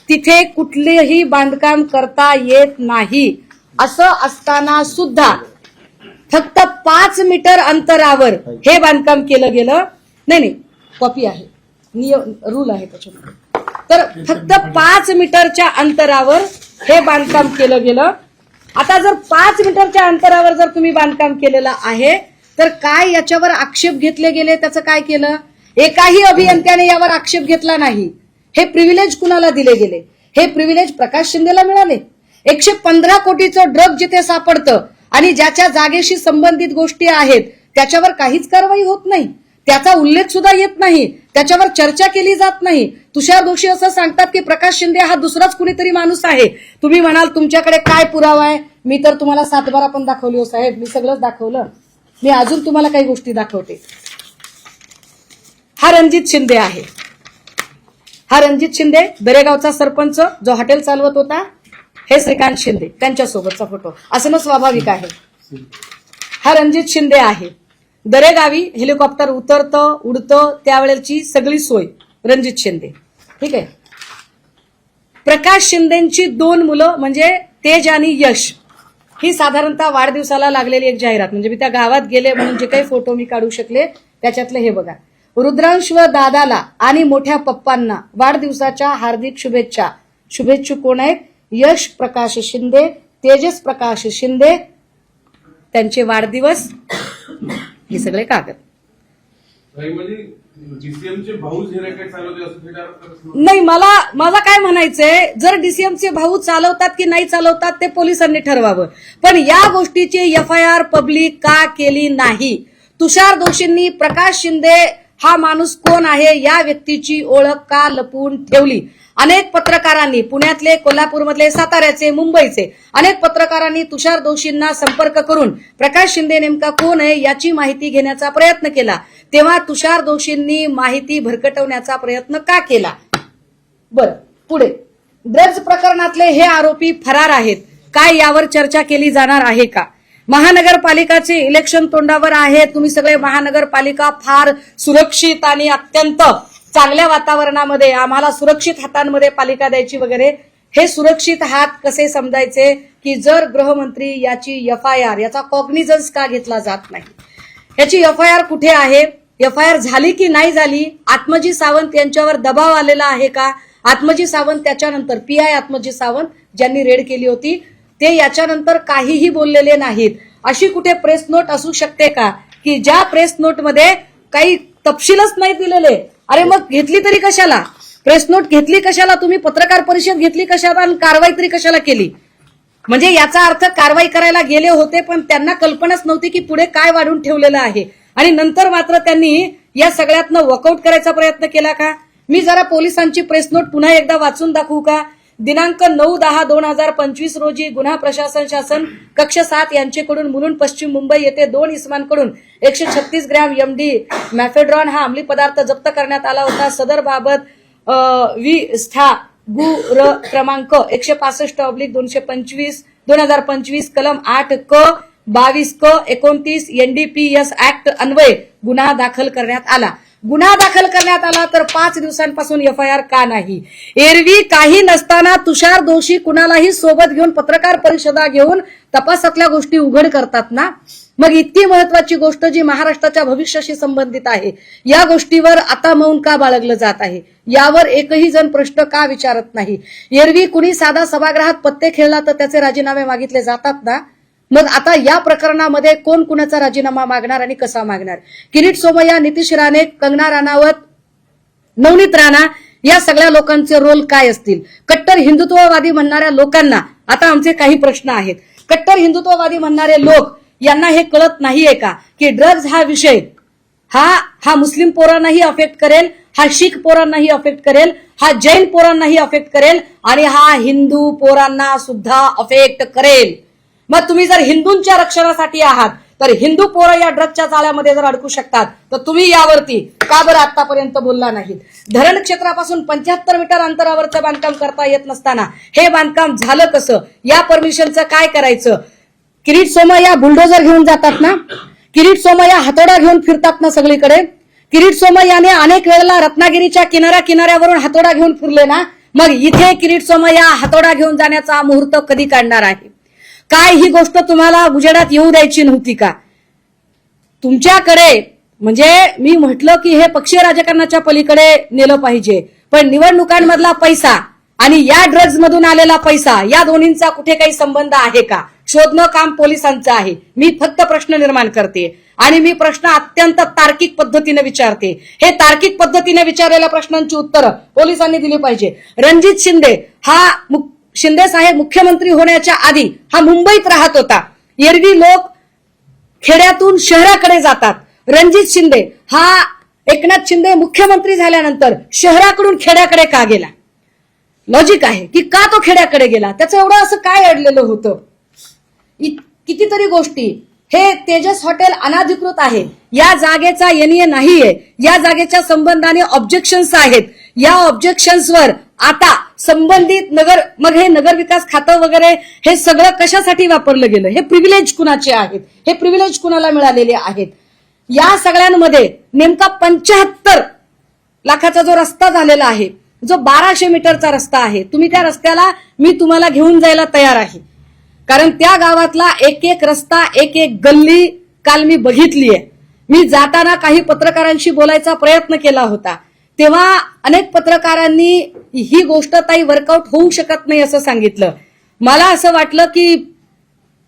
तिथे कुठलेही बांधकाम करता येत नाही. असं असताना सुद्धा फक्त 5 मीटर अंतरावर हे बांधकाम केलं गेलं. नाही, कॉपी आहे, रूल आहे त्याच्यामध्ये. तर फक्त 5 मीटरच्या अंतरावर हे बांधकाम केलं गेलं. आता जर 5 मीटरच्या अंतरावर जर तुम्ही बांधकाम केलेलं आहे तर काय याच्यावर आक्षेप घेतले गेले? त्याचं काय केलं? एकाही अभियंत्याने यावर आक्षेप घेतला नाही. हे प्रिव्हिलेज कुणाला दिले गेले? हे प्रिव्हिलेज प्रकाश शिंदेला मिळाले. 115 कोटीचं ड्रग जिथे सापडतं आणि ज्याच्या जागेशी संबंधित गोष्टी आहेत त्याच्यावर काहीच कारवाई होत नाही. त्याचा उल्लेख सुद्धा येत नाही, त्याच्यावर चर्चा केली जात नाही. तुषार दोषी असं सांगतात की प्रकाश शिंदे हा दुसराच कुणीतरी माणूस आहे. तुम्ही म्हणाल तुमच्याकडे काय पुरावा आहे? मी तर तुम्हाला 7/12 पण दाखवली हो साहेब, मी सगळंच दाखवलं. मी अजून तुम्हाला काही गोष्टी दाखवते. हा रणजित शिंदे आहे. हा रणजित शिंदे दरेगावचा सरपंच जो हॉटेल चालवत होता. हे श्रीकांत शिंदे त्यांच्यासोबतचा फोटो असणं स्वाभाविक आहे. हा रणजित शिंदे आहे. दरेगावी हेलिकॉप्टर उतरतं उडतं त्यावेळेची सगळी सोय रणजित शिंदे. ठीक आहे. प्रकाश शिंदेची 2 मुलं म्हणजे तेज आणि यश ही साधारणतः वाढदिवसाला लागलेली एक जाहिरात. म्हणजे मी त्या गावात गेले म्हणून जे काही फोटो मी काढू शकले त्याच्यातले हे बघा. रुद्रांश व दादाला आणि मोठ्या पप्पांना वाढदिवसाच्या हार्दिक शुभेच्छा. शुभेच्छुक कोण आहेत? यश प्रकाश शिंदे, तेजस प्रकाश शिंदे, त्यांचे वाढदिवस, हे सगळे कागद. म्हणजे डीसीएमचे भाऊच हे रॅकेट चालवते असं ते डायरेक्ट नाही, माझा काय म्हणायचंय, जर डीसीएमचे भाऊ चालवतात की नाही चालवतात ते पोलिसांनी ठरवावं, पण या गोष्टीची एफआयआर पब्लिक का केली नाही? तुषार दोषींनी प्रकाश शिंदे हा माणूस कोण आहे या व्यक्तीची ओळख का लपवून ठेवली? अनेक पत्रकारांनी, पुण्यातले, कोल्हापूरमधले, साताऱ्याचे, मुंबईचे अनेक पत्रकारांनी तुषार दोषींना संपर्क करून प्रकाश शिंदे नेमका कोण आहे याची माहिती घेण्याचा प्रयत्न केला. तेव्हा तुषार दोषींनी माहिती भरकटवण्याचा प्रयत्न का केला? बरं, पुढे ड्रग्ज प्रकरणातले हे आरोपी फरार आहेत, काय यावर चर्चा केली जाणार आहे का? महानगरपालिकाचे इलेक्शन तोंडावर आहे, तुम्ही सगळे महानगरपालिका फार सुरक्षित आणि अत्यंत चांगल्या वातावरणामध्ये, आम्हाला सुरक्षित हातांमध्ये पालिका द्यायची वगैरे, हे सुरक्षित हात कसे समजायचे की जर गृहमंत्री याची एफआयआर, याचा कॉग्निझन्स का घेतला जात नाही? याची एफआयआर कुठे आहे? एफआयआर झाली की नाही झाली? आत्मजी सावंत यांच्यावर दबाव आलेला आहे का? आत्मजी सावंत त्याच्यानंतर पीआय आत्मजी सावंत ज्यांनी रेड केली होती ते याच्यानंतर काहीही बोललेले नाहीत. अशी कुठे प्रेस नोट असू शकते का की ज्या प्रेस नोटमध्ये काही तपशीलच नाही दिलेले? अरे मग घेतली तरी कशाला? प्रेस नोट घेतली कशाला? तुम्ही पत्रकार परिषद घेतली कशाला आणि कारवाई तरी कशाला केली? म्हणजे याचा अर्थ कारवाई करायला गेले होते पण त्यांना कल्पनाच नव्हती की पुढे काय वाढून ठेवलेलं आहे, आणि नंतर मात्र त्यांनी या सगळ्यातनं वॉकआउट करायचा प्रयत्न केला का? मी जरा पोलिसांची प्रेस नोट पुन्हा एकदा वाचून दाखवू का? दिनांक 9/10/2025 रोजी गुन्हा प्रशासन शासन कक्ष 7 यांच्याकडून मुलुंड पश्चिम मुंबई येथे 2 इसमांकडून 136 ग्रॅम MD मॅफेड्रॉन हा अंमली पदार्थ जप्त करण्यात आला होता. सदर बाबत विस्था गु र क्रमांक 165/225 2025 कलम 8 क 22 क 29 NDPS ऍक्ट अन्वये गुन्हा दाखल करण्यात आला. गुन्हा दाखल करण्यात आला तर 5 दिवसांपासून एफआयआर का नाही? एरवी काही नसताना तुषार दोषी कुणालाही सोबत घेऊन पत्रकार परिषदा घेऊन तपासातल्या गोष्टी उघड करतात ना. मग इतकी महत्वाची गोष्ट जी महाराष्ट्राच्या भविष्याशी संबंधित आहे या गोष्टीवर आता मौन का बाळगलं जात आहे? यावर एकही जण प्रश्न का विचारत नाही? एरवी कुणी साधा सभागृहात पत्ते खेळला तर त्याचे राजीनामे मागितले जातात ना. मग आता या प्रकरणामध्ये कोण कुणाचा राजीनामा मागणार आणि कसा मागणार? किरीट सोमय्या, नितीश राणे, कंगना राणावत, नवनीत राणा या सगळ्या लोकांचे रोल काय असतील? कट्टर हिंदुत्ववादी म्हणणाऱ्या लोकांना आता आमचे काही प्रश्न आहेत. कट्टर हिंदुत्ववादी म्हणणारे लोक यांना हे कळत नाहीये का की ड्रग्ज हा विषय हा मुस्लिम पोरांनाही अफेक्ट करेल, हा शीख पोरांनाही अफेक्ट करेल, हा जैन पोरांनाही अफेक्ट करेल आणि हा हिंदू पोरांना सुद्धा अफेक्ट करेल. मग तुम्ही जर हिंदूंच्या रक्षणासाठी आहात तर हिंदू पोरं या ड्रगच्या जाळ्यामध्ये जर अडकू शकतात तर तुम्ही यावरती का बरं आतापर्यंत बोलला नाहीत? धरण क्षेत्रापासून 75 मीटर अंतरावरचं बांधकाम करता येत नसताना हे बांधकाम झालं कसं? या परमिशनचं काय करायचं? किरीट सोमय्या बुलडोजर घेऊन जातात ना, किरीट सोमय्या हातोडा घेऊन फिरतात ना सगळीकडे. किरीट सोमय्याने अनेक वेळेला रत्नागिरीच्या किनाऱ्यावरून हातोडा घेऊन फिरले ना. मग इथे किरीट सोमय्या हातोडा घेऊन जाण्याचा मुहूर्त कधी काढणार आहे? काय ही गोष्ट तुम्हाला उजेडात येऊ द्यायची नव्हती का? तुमच्याकडे म्हणजे मी म्हटलं की हे पक्षीय राजकारणाच्या पलीकडे नेलं पाहिजे, पण निवडणुकांमधला पैसा आणि या ड्रग्ज मधून आलेला पैसा या दोन्हींचा कुठे काही संबंध आहे का? शोधणं काम पोलिसांचं आहे. मी फक्त प्रश्न निर्माण करते आणि मी प्रश्न अत्यंत तार्किक पद्धतीने विचारते. हे तार्किक पद्धतीने विचारलेल्या प्रश्नांची उत्तरं पोलिसांनी दिली पाहिजे. रणजित शिंदे हा शिंदे साहेब मुख्यमंत्री होण्याच्या आधी हा मुंबईत राहत होता. एरवी लोक खेड्यातून शहराकडे जातात. रणजित शिंदे हा एकनाथ शिंदे मुख्यमंत्री झाल्यानंतर शहराकडून खेड्याकडे का गेला? लॉजिक आहे की का तो खेड्याकडे गेला? त्याचं एवढं असं काय अडलेलं होतं? कितीतरी गोष्टी. हे तेजस हॉटेल अनाधिकृत आहे, या जागेचा एनए नाहीये, या जागेच्या संबंधाने ऑब्जेक्शन्स आहेत. या ऑब्जेक्शन्सवर आता संबंधित नगर, मग हे नगर विकास खातं वगैरे हे सगळं कशासाठी वापरलं गेलं? हे प्रिव्हिलेज कुणाचे आहेत? हे प्रिव्हिलेज कुणाला मिळालेले आहेत? या सगळ्यांमध्ये नेमका 75 लाखाचा जो रस्ता झालेला आहे, जो 1200 मीटरचा रस्ता आहे, तुम्ही त्या रस्त्याला मी तुम्हाला घेऊन जायला तयार आहे. कारण त्या गावातला एक एक रस्ता, एक एक गल्ली काल मी बघितली आहे. मी जाताना काही पत्रकारांशी बोलायचा प्रयत्न केला होता, तेव्हा अनेक पत्रकारांनी ही गोष्ट ताई वर्कआउट होऊ शकत नाही असं सांगितलं. मला असं वाटलं की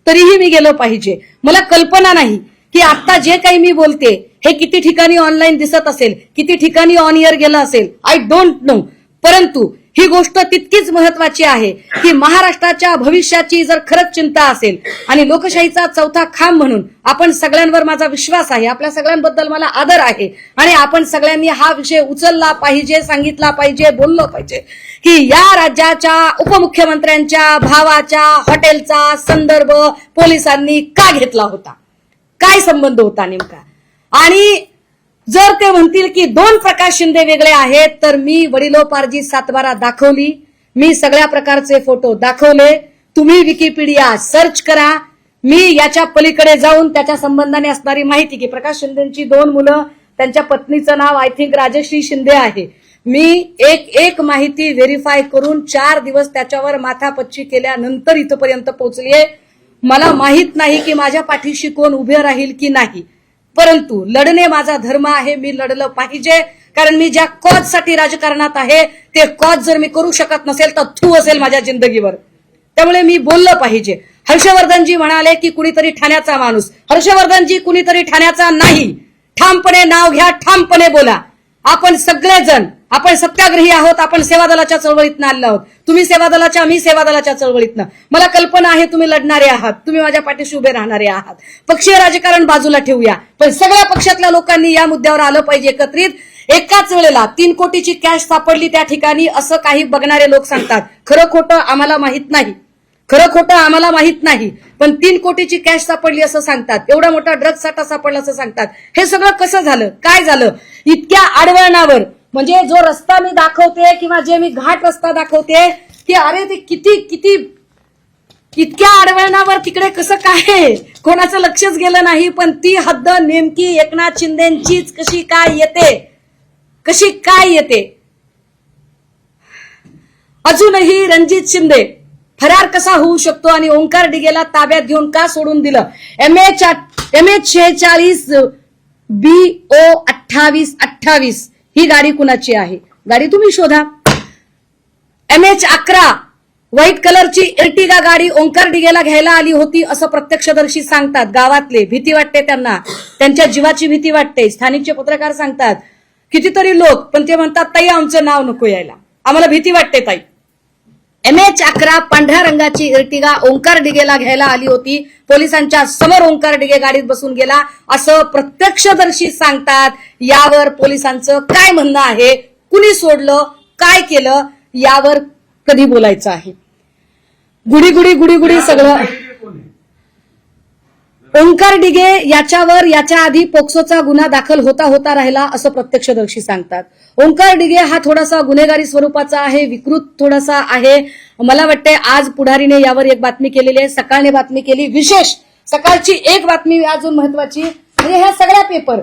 तरीही मी गेलो पाहिजे. मला कल्पना नाही की आता जे काही मी बोलते हे किती ठिकाणी ऑनलाईन दिसत असेल, किती ठिकाणी ऑन एअर गेलं असेल, आय डोंट नो, परंतु ही गोष्ट तितकीच महत्वाची आहे की महाराष्ट्राच्या भविष्याची जर खरंच चिंता असेल आणि लोकशाहीचा चौथा खांब म्हणून आपण सगळ्यांवर माझा विश्वास आहे, आपल्या सगळ्यांबद्दल मला आदर आहे आणि आपण सगळ्यांनी हा विषय उचलला पाहिजे, सांगितला पाहिजे, बोललो पाहिजे की या राज्याच्या उपमुख्यमंत्र्यांच्या भावाच्या हॉटेलचा संदर्भ पोलिसांनी का घेतला होता, काय संबंध होता नेमका. आणि जर ते म्हणतील की 2 प्रकाश शिंदे वेगळे आहेत तर मी वडिलोपार्जित सातबारा दाखवली, मी सगळ्या प्रकारचे फोटो दाखवले, तुम्ही विकिपीडिया सर्च करा, मी याच्या पलीकडे जाऊन त्याच्या संबंधाने असणारी माहिती की प्रकाश शिंदेची 2 मुलं, त्यांच्या पत्नीचं नाव आय थिंक राजश्री शिंदे आहे, मी एक माहिती व्हेरीफाय करून 4 दिवस त्याच्यावर माथापच्ची केल्यानंतर इथपर्यंत पोहोचलीये. मला माहित नाही की माझ्या पाठीशी कोण उभे राहील की नाही, परंतु लढणे माझा धर्म आहे, मी लढलं पाहिजे. कारण मी ज्या कॉज साठी राजकारणात आहे ते कॉज जर मी करू शकत नसेल तर थू असेल माझ्या जिंदगीवर, त्यामुळे मी बोललं पाहिजे. हर्षवर्धनजी म्हणाले की कुणीतरी ठाण्याचा माणूस, हर्षवर्धनजी कुणीतरी ठाण्याचा नाही, ठामपणे नाव घ्या, ठामपणे बोला. आपण सगळेजण आपण सत्याग्रही आहोत, आपण सेवा दलाच्या चळवळीतनं आलो आहोत, तुम्ही सेवा दलाच्या, मी सेवा दलाच्या चळवळीतनं. मला कल्पना आहे तुम्ही लढणारे आहात, तुम्ही माझ्या पाठीशी उभे राहणारे आहात. पक्षीय राजकारण बाजूला ठेवूया, पण सगळ्या पक्षातल्या लोकांनी या मुद्द्यावर आलं पाहिजे एकत्रित. एकाच वेळेला 3 कोटीची कॅश सापडली त्या ठिकाणी असं काही बघणारे लोक सांगतात. खरं खोटं आम्हाला माहित नाही, खरं खोटं आम्हाला माहित नाही, पण 3 कोटीची कॅश सापडली असं सांगतात, एवढा मोठा ड्रग साठा सापडला असं सांगतात. हे सगळं कसं झालं, काय झालं, इतक्या आडवळणावर. म्हणजे जो रस्ता मी दाखवते किंवा जे मी घाट रस्ता दाखवते की अरे ते किती किती इतक्या आडवळणावर तिकडे कसं काय कोणाचं लक्षच गेलं नाही, पण ती हद्द नेमकी एकनाथ शिंदेचीच कशी काय येते, कशी काय येते. अजूनही रणजित शिंदे फरार कसा होऊ शकतो आणि ओंकार डिगेला ताब्यात घेऊन का सोडून दिलं. MH46 BO 2828 ही गाडी कुणाची आहे, गाडी तुम्ही शोधा. MH11 व्हाईट कलरची एर्टिगा गाडी ओंकार डिगेला घ्यायला आली होती असं प्रत्यक्षदर्शी सांगतात. गावातले भीती वाटते त्यांना, त्यांच्या जीवाची भीती वाटते. स्थानिकचे पत्रकार सांगतात, कितीतरी लोक, पण ते म्हणतात ताई आमचं नाव नको यायला, आम्हाला भीती वाटते ताई. MH11 पांढऱ्या रंगाची एर्टिगा ओंकार डिगेला घ्यायला आली होती, पोलिसांच्या समोर ओंकार डिगे गाडीत बसून गेला असं प्रत्यक्षदर्शी सांगतात. यावर पोलिसांचं काय म्हणणं आहे, कुणी सोडलं, काय केलं, यावर कधी बोलायचं आहे. गुडी सगळं. ओंकार डिगे याच्यावर याच्या आधी पोक्सोचा गुन्हा दाखल होता राहिला असं प्रत्यक्षदर्शी सांगतात. ओंकार डिगे हा थोडासा गुन्हेगारी स्वरूपाचा आहे, विकृत थोडासा आहे. मला वाटते आज पुढारीने यावर एक बातमी केलेली आहे, सकाळने बातमी केली, विशेष सकाळची एक बातमी अजून महत्वाची. म्हणजे ह्या सगळ्या पेपर,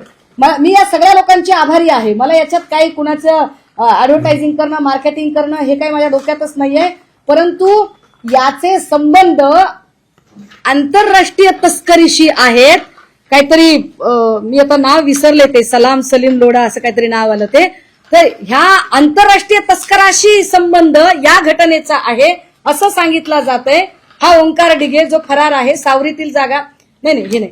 मी या सगळ्या लोकांची आभारी आहे. मला याच्यात काही कुणाचं ऍडव्हर्टायझिंग करणं, मार्केटिंग करणं हे काही माझ्या डोक्यातच नाहीये, परंतु याचे संबंध आंतरराष्ट्रीय तस्करीशी आहेत. काहीतरी मी आता नाव विसरले, ते सलाम सलीम लोढा असं काहीतरी नाव आलं ते. तर ह्या आंतरराष्ट्रीय तस्कराशी संबंध या घटनेचा आहे असं सांगितलं जातंय. हा ओंकार डिगे जो फरार आहे, सावरीतील जागा नाही हे नाही,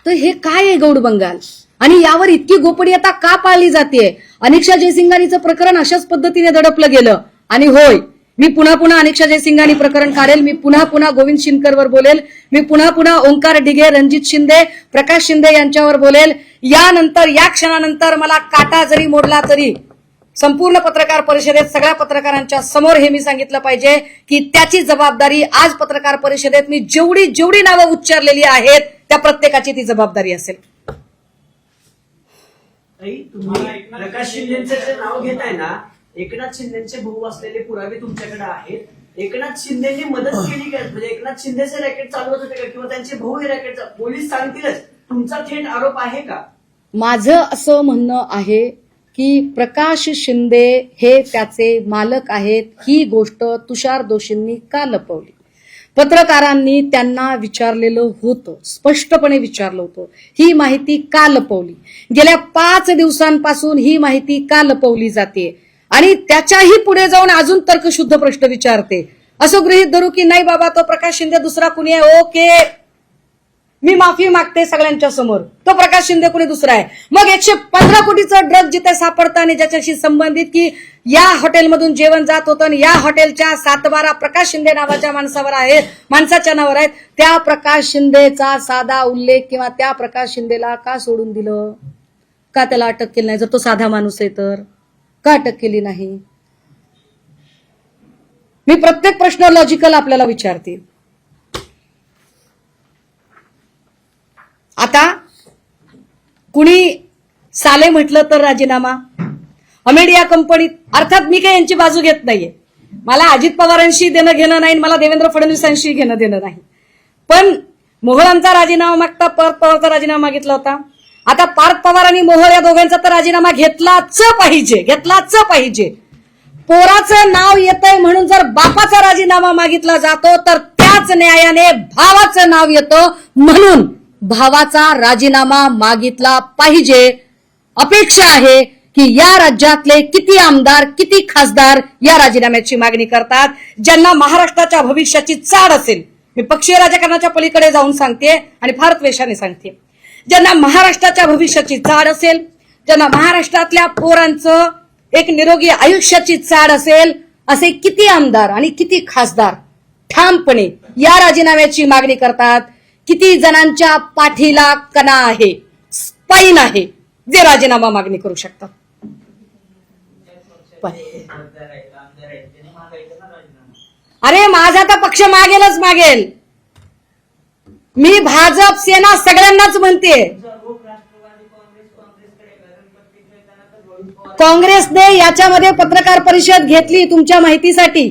तर हे काय आहे गौड बंगाल, आणि यावर इतकी गोपनीयता का पाळली जाते. अनिक्षा जयसिंगानीचं प्रकरण अशाच पद्धतीने दडपलं गेलं. आणि होय, मी पुन्हा अनिक्षा जयसिंगानी प्रकरण काढेल, मी पुन्हा गोविंद शिनकरवर बोलेल, मी पुन्हा ओंकार डिगे, रणजित शिंदे, प्रकाश शिंदे यांच्यावर बोलेल. यानंतर या क्षणानंतर मला काटा जरी मोडला तरी संपूर्ण पत्रकार परिषदेत सगळ्या पत्रकारांच्या समोर हे मी सांगितलं पाहिजे की त्याची जबाबदारी आज पत्रकार परिषदेत मी जेवढी नावं उच्चारलेली आहेत त्या प्रत्येकाची ती जबाबदारी असेल. तुम्ही प्रकाश शिंदेचं जे नाव घेताय ना, एकनाथ शिंदेचे भाऊ असलेले पुरावे तुमच्याकडे आहेत. एकनाथ शिंदेनी मदत केली का, म्हणजे एकनाथ शिंदेचे रॅकेट चालवत होते का, किंवा त्यांचे भाऊ हे रॅकेट, पोलीस सांगतीलच, तुमचा थेट आरोप आहे का. माझं असं म्हणणं आहे की प्रकाश शिंदे हे त्याचे मालक आहेत. ही गोष्ट तुषार दोशींनी का लपवली. पत्रकारांनी त्यांना विचारलेलं होतं, स्पष्टपणे विचारलं होतं, ही माहिती का लपवली. गेल्या 5 दिवसांपासून ही माहिती का लपवली जाते, आणि त्याच्याही पुढे जाऊन अजून तर्कशुद्ध प्रश्न विचारते. असं गृहीत धरू की नाही बाबा तो प्रकाश शिंदे दुसरा कुणी आहे, ओके, मी माफी मागते सगळ्यांच्या समोर. तो प्रकाश शिंदे कोणी दुसरा आहे. मग 115 कोटीचं ड्रग जिथे सापडतं आणि ज्याच्याशी संबंधित की या हॉटेलमधून जेवण जात होतं आणि या हॉटेलच्या 7-12 प्रकाश शिंदे नावाच्या माणसाच्या नावावर आहेत, त्या प्रकाश शिंदेचा साधा उल्लेख किंवा त्या प्रकाश शिंदेला का सोडून दिलं, का त्याला अटक केली नाही? जर तो साधा माणूस आहे तर का अटक केली नाही? मी प्रत्येक प्रश्न लॉजिकल आपल्याला विचारते. आता कुणी साले म्हटलं तर राजीनामा, अमेडिया कंपनीत, अर्थात मी काही यांची बाजू घेत नाहीये. मला अजित पवारांशी देणं घेणं नाही, मला देवेंद्र फडणवीसांशी घेणं देणं नाही. पण मोहोळांचा राजीनामा मागता पार्थ पवारचा राजीनामा मागितला होता. आता पार्थ पवार आणि मोहोळ या दोघांचा तर राजीनामा घेतलाच पाहिजे. पोराचं नाव येतंय म्हणून जर बापाचा राजीनामा मागितला जातो तर त्याच न्यायाने भावाचं नाव येतं म्हणून भावाचा राजीनामा मागितला पाहिजे. अपेक्षा आहे की या राज्यातले किती आमदार किती खासदार या राजीनाम्याची मागणी करतात, ज्यांना महाराष्ट्राच्या भविष्याची चाड असेल. मी पक्षीय राजकारणाच्या पलीकडे जाऊन सांगते आणि फार द्वेषाने सांगते. ज्यांना महाराष्ट्राच्या भविष्याची चाड असेल, ज्यांना महाराष्ट्रातल्या पोरांचं एक निरोगी आयुष्याची चाड असेल, असे किती आमदार आणि किती खासदार ठामपणे या राजीनाम्याची मागणी करतात. किती जणांच्या पाठीला कणा आहे, स्पाईन आहे, जे राजीनामा मागणी करू शकतात. अरे माझा तर पक्ष मागेल. मी भाजप सेना सगळ्यांनाच म्हणते. काँग्रेसने याच्यामध्ये पत्रकार परिषद घेतली तुमच्या माहितीसाठी.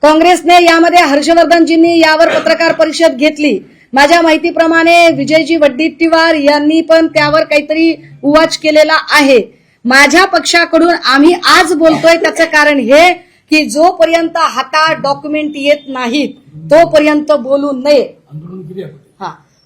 काँग्रेसने यामध्ये हर्षवर्धनजींनी यावर पत्रकार परिषद घेतली. माझ्या माहितीप्रमाणे विजयजी वड्डेट्टीवार यांनी पण त्यावर काहीतरी उवाच केलेला आहे. माझ्या पक्षाकडून आम्ही आज बोलतोय त्याचं कारण हे की जोपर्यंत हातात डॉक्युमेंट येत नाहीत तोपर्यंत बोलू नये.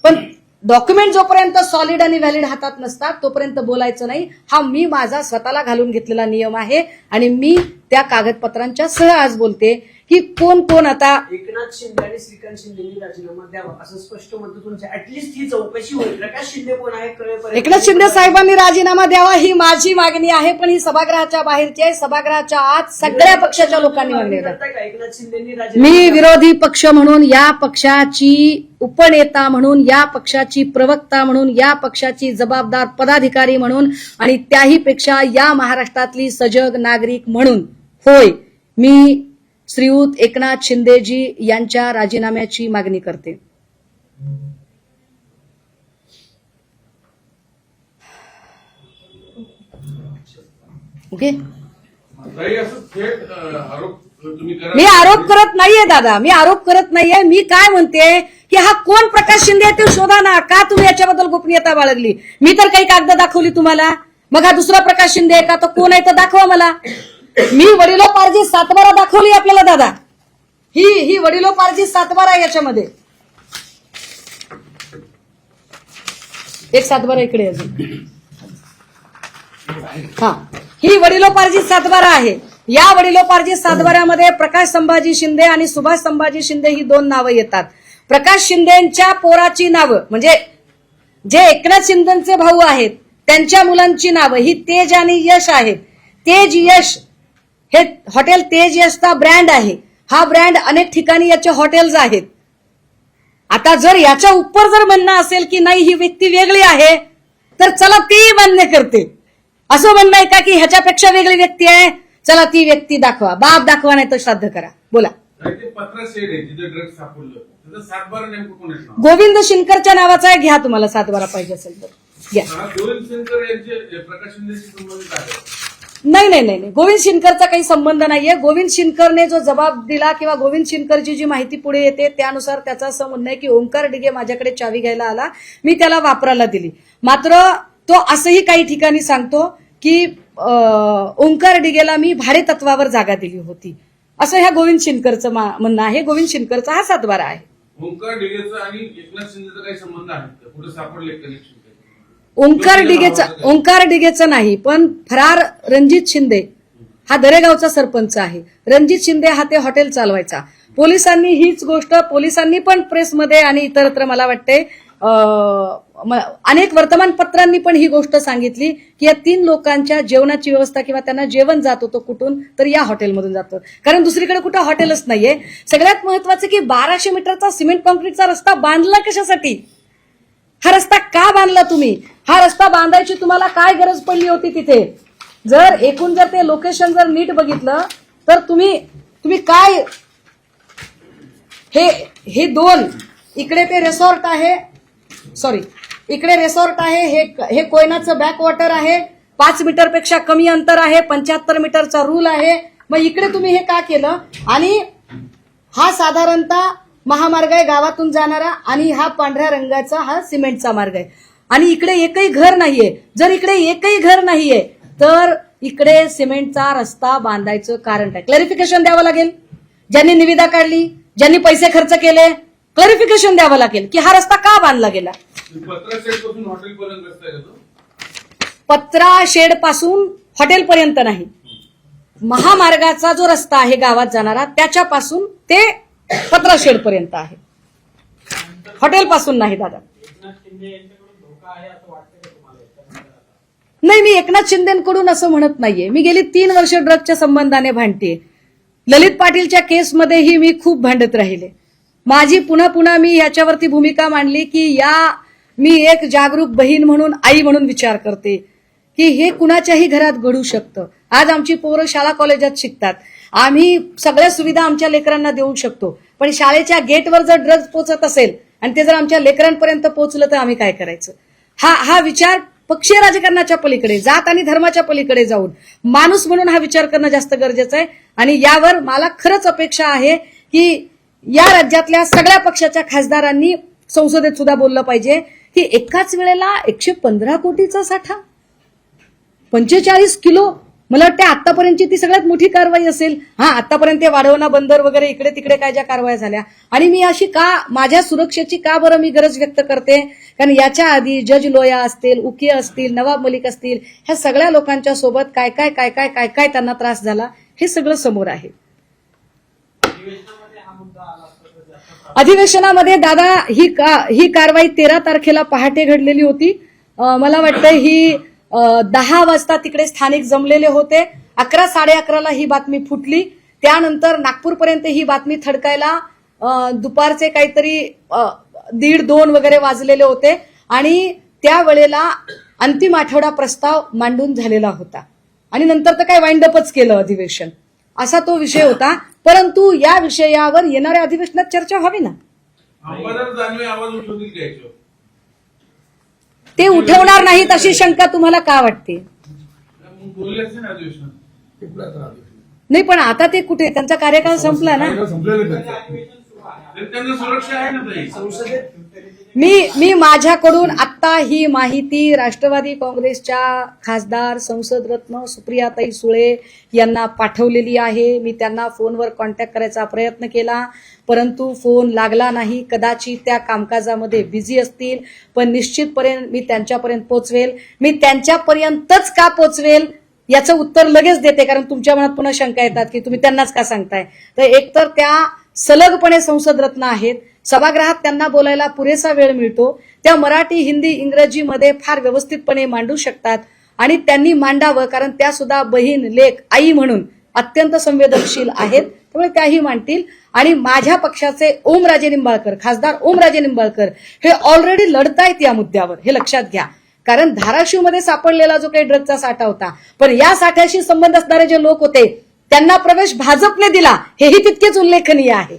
पण डॉक्युमेंट जोपर्यंत सॉलिड आणि व्हॅलिड हातात नसतात तोपर्यंत बोलायचं नाही. हा मी माझा स्वतःला घालून घेतलेला नियम आहे आणि मी त्या कागदपत्रांच्या सह आज बोलते की कोण आता एकनाथ शिंदे आणि श्रीकांत शिंदेनी राजीनामा द्यावा असं स्पष्ट म्हणतो तुमच्या. ऍटलिस्ट ही चौकशी होईल. प्रकाश शिंदे कोण आहे कळेपर्यंत एकनाथ शिंदे साहेबांनी राजीनामा द्यावा ही माझी मागणी आहे. पण ही सभागृहाच्या बाहेरची आहे. सभागृहाच्या आत सगळ्या पक्षाच्या लोकांनी मागणी करताय का एकनाथ शिंदेनी राजीनामा मी द्यावा? विरोधी पक्ष म्हणून, या पक्षाची उपनेता म्हणून, या पक्षाची प्रवक्ता म्हणून, या पक्षाची जबाबदार पदाधिकारी म्हणून आणि त्याहीपेक्षा या महाराष्ट्रातली सजग नागरिक म्हणून होय मी श्रीयुत एकनाथ शिंदेजी यांच्या राजीनाम्याची मागणी करते. ओके. ताई, असं थेट आरोप तुम्ही करा. मी आरोप करत नाहीये दादा, मी आरोप करत नाहीये. मी काय म्हणते की हा कोण प्रकाश शिंदे आहे ते शोधा ना. का तुम्ही याच्याबद्दल गोपनीयता बाळगली? मी तर काही कागद दाखवली तुम्हाला. मग हा दुसरा प्रकाश शिंदे आहे का? तो कोण आहे तर दाखवा मला. मी वडिलोपार्जित 7-12 दाखवली आपल्याला दादा. ही वडिलोपार्जित 7-12 याच्यामध्ये एक 7-12 इकडे अजून. हा, ही वडिलोपार्जित 7-12 आहे. या वडिलोपार्जित 7-12 मध्ये प्रकाश संभाजी शिंदे आणि सुभाष संभाजी शिंदे ही 2 नावं येतात. प्रकाश शिंदेच्या पोराची नावं म्हणजे जे एकनाथ शिंदेचे भाऊ आहेत त्यांच्या मुलांची नावं ही तेज आणि यश आहेत. तेज यश हे हॉटेल तेज यशचा ब्रँड आहे. हा ब्रँड अनेक ठिकाणी याचे हॉटेल्स आहेत. आता जर याच्या उपर जर म्हणणं असेल की नाही ही व्यक्ती वेगळी आहे तर चला ती मान्य करते. असं म्हणणं आहे का की ह्याच्यापेक्षा वेगळी व्यक्ती आहे, चला ती व्यक्ती दाखवा, बाप दाखवा नाही तर श्राद्ध करा. बोला. ते पत्र शेड आहे जिथे ड्रग्ज सापडलं त्याचं 7-12 नेमकं कोण आहे नाव? गोविंद शिनकरच्या नावाचा आहे. घ्या तुम्हाला 7-12 पाहिजे असेल तर घ्या. गोविंद शंकर यांचे प्रकाश शिंदेशी संबंधित आहे. नाही, गोविंद शिनकरचा काही संबंध नाहीये. गोविंद शिनकरने जो जबाब दिला किंवा गोविंद शिनकरची जी माहिती पुढे येते त्यानुसार त्याचं असं म्हणणं आहे की ओंकार डिगे माझ्याकडे चावी घ्यायला आला, मी त्याला वापरायला दिली. मात्र तो असंही काही ठिकाणी सांगतो की ओंकार डिगेला मी भाडे तत्वावर जागा दिली होती, असं ह्या गोविंद शिनकरचं म्हणणं आहे. गोविंद शिनकरचा हा 7-12 आहे. ओंकार डिगेचा आणि एकनाथ शिंदेचा काही संबंध आहे का? कुठे सापडले कनेक्शन? ओंकार डिगेचं नाही, पण फरार रणजित शिंदे हा दरेगावचा सरपंच आहे. रणजित शिंदे हा ते हॉटेल चालवायचा. पोलिसांनी हीच गोष्ट पोलिसांनी पण प्रेसमध्ये आणि इतरत्र मला वाटते अनेक वर्तमानपत्रांनी पण ही गोष्ट सांगितली की या 3 लोकांच्या जेवणाची व्यवस्था किंवा त्यांना जेवण जात होतं कुठून, तर या हॉटेलमधून जातं, कारण दुसरीकडे कुठं हॉटेलच नाहीये. सगळ्यात महत्वाचं की 1200 मीटरचा सिमेंट कॉन्क्रीटचा रस्ता बांधला कशासाठी? हा रस्ता का बांधला तुम्ही? हा रस्ता बांधायची तुम्हाला काय गरज पडली होती तिथे? जर एकूण जर ते लोकेशन जर नीट बघितलं तर तुम्ही काय हे 2 इकडे ते रिसॉर्ट आहे, इकडे रिसॉर्ट आहे, हे कोयनाचं बॅकवॉटर आहे, 5 मीटरपेक्षा कमी अंतर आहे, 75 मीटरचा रूल आहे. मग इकडे तुम्ही हे का केलं? आणि हा साधारणतः महामार्ग आहे गावातून जाणारा, आणि हा पांढऱ्या रंगाचा हा सिमेंटचा मार्ग आहे, आणि इकडे एकही घर नाहीये. जर इकडे एकही घर नाहीये तर इकडे सिमेंटचा रस्ता बांधायचं कारण काय? क्लॅरिफिकेशन द्यावं लागेल. ज्यांनी निविदा काढली, ज्यांनी पैसे खर्च केले, क्लॅरिफिकेशन द्यावं लागेल की हा रस्ता का बांधला गेला. पत्रा शेड पासून हॉटेलपर्यंत रस्ता आहे का तो? पत्रा शेड पासून हॉटेलपर्यंत नाही, महामार्गाचा जो रस्ता आहे गावात जाणारा त्याच्यापासून ते पत्रा शेड पर्यंत आहे, हॉटेल पासून नाही दादा. नाही, मी एकनाथ शिंदेकडून असं म्हणत नाहीये. मी गेली 3 वर्ष ड्रगच्या संबंधाने भांडते. ललित पाटीलच्या केसमध्येही मी खूप भांडत राहिले. माझी पुन्हा मी याच्यावरती भूमिका मांडली की मी एक जागरूक बहीण म्हणून, आई म्हणून विचार करते की हे कुणाच्याही घरात घडू शकतं. आज आमची पोरं शाळा कॉलेजात शिकतात, आम्ही सगळ्या सुविधा आमच्या लेकरांना देऊ शकतो, पण शाळेच्या गेटवर जर ड्रग्ज पोचत असेल आणि ते जर आमच्या लेकरांपर्यंत पोहोचलं तर आम्ही काय करायचं? हा विचार पक्षीय राजकारणाच्या पलीकडे, जात आणि धर्माच्या पलीकडे जाऊन माणूस म्हणून हा विचार करणं जास्त गरजेचं आहे. आणि यावर मला खरंच अपेक्षा आहे की या राज्यातल्या सगळ्या पक्षाच्या खासदारांनी संसदेत सुद्धा बोललं पाहिजे की एकाच वेळेला 115 कोटीचा साठा, 45 किलो, मला वाटतं आतापर्यंतची ती सगळ्यात मोठी कारवाई असेल. आतापर्यंत वाढवणा बंदर वगैरे इकडे तिकडे काय ज्या कारवाया झाल्या, आणि मी अशी का, माझ्या सुरक्षेची का बरं मी गरज व्यक्त करते? कारण याच्या आधी जज लोया असतील, उके असतील, नवाब मलिक असतील, ह्या सगळ्या लोकांच्या सोबत काय काय त्यांना त्रास झाला हे सगळं समोर आहे. अधिवेशनामध्ये दादा ही कारवाई 13 तारखेला पहाटे घडलेली होती. मला वाटतं ही 10 वाजता तिकडे स्थानिक जमलेले होते. 11, 11:30 ही बातमी फुटली. त्यानंतर नागपूरपर्यंत ही बातमी थडकायला दुपारचे काहीतरी 1:30-2 वगैरे वाजलेले होते, आणि त्यावेळेला अंतिम आठवडा प्रस्ताव मांडून झालेला होता, आणि नंतर तर काय वाइंडअपच केलं अधिवेशन, असा तो विषय होता. परंतु या विषयावर येणाऱ्या अधिवेशनात चर्चा व्हावी ना. अंबादास दानवे आवाज उठवतील का याच्यावर? ते उठवणार नाहीत अशी शंका तुम्हाला का वाटते? बोलले असते ना अधिवेशन. नाही, पण आता ते कुठे, त्यांचा कार्यकाळ संपला ना. त्यांना सुरक्षा आहे ना ताई संसदेत. मी माझ्याकडून आता ही माहिती राष्ट्रवादी काँग्रेसच्या खासदार संसद रत्न सुप्रियाताई सुळे यांना पाठवलेली आहे. मी त्यांना फोनवर कॉन्टॅक्ट करायचा प्रयत्न केला, परंतु फोन लागला नाही. कदाचित त्या कामकाजामध्ये बिझी असतील, पण निश्चितपणे मी त्यांच्यापर्यंत पोहोचवेल. मी त्यांच्यापर्यंतच का पोहोचवेल याचं उत्तर लगेच देते, कारण तुमच्या मनात पुन्हा शंका येतात की तुम्ही त्यांनाच का सांगताय. तर एकतर त्या सलगपणे संसद रत्न आहेत, सभागृहात त्यांना बोलायला पुरेसा वेळ मिळतो, त्या मराठी, हिंदी, इंग्रजीमध्ये फार व्यवस्थितपणे मांडू शकतात, आणि त्यांनी मांडावं, कारण त्या सुद्धा बहीण, लेक, आई म्हणून अत्यंत संवेदनशील आहेत, त्यामुळे त्याही मांडतील. आणि माझ्या पक्षाचे ओमराजे निंबाळकर, खासदार ओमराजे निंबाळकर हे ऑलरेडी लढतायत या मुद्द्यावर, हे लक्षात घ्या. कारण धाराशिवमध्ये सापडलेला जो काही ड्रगचा साठा होता, पण या साठ्याशी संबंध असणारे जे लोक होते त्यांना प्रवेश भाजपने दिला, हेही तितकेच उल्लेखनीय आहे.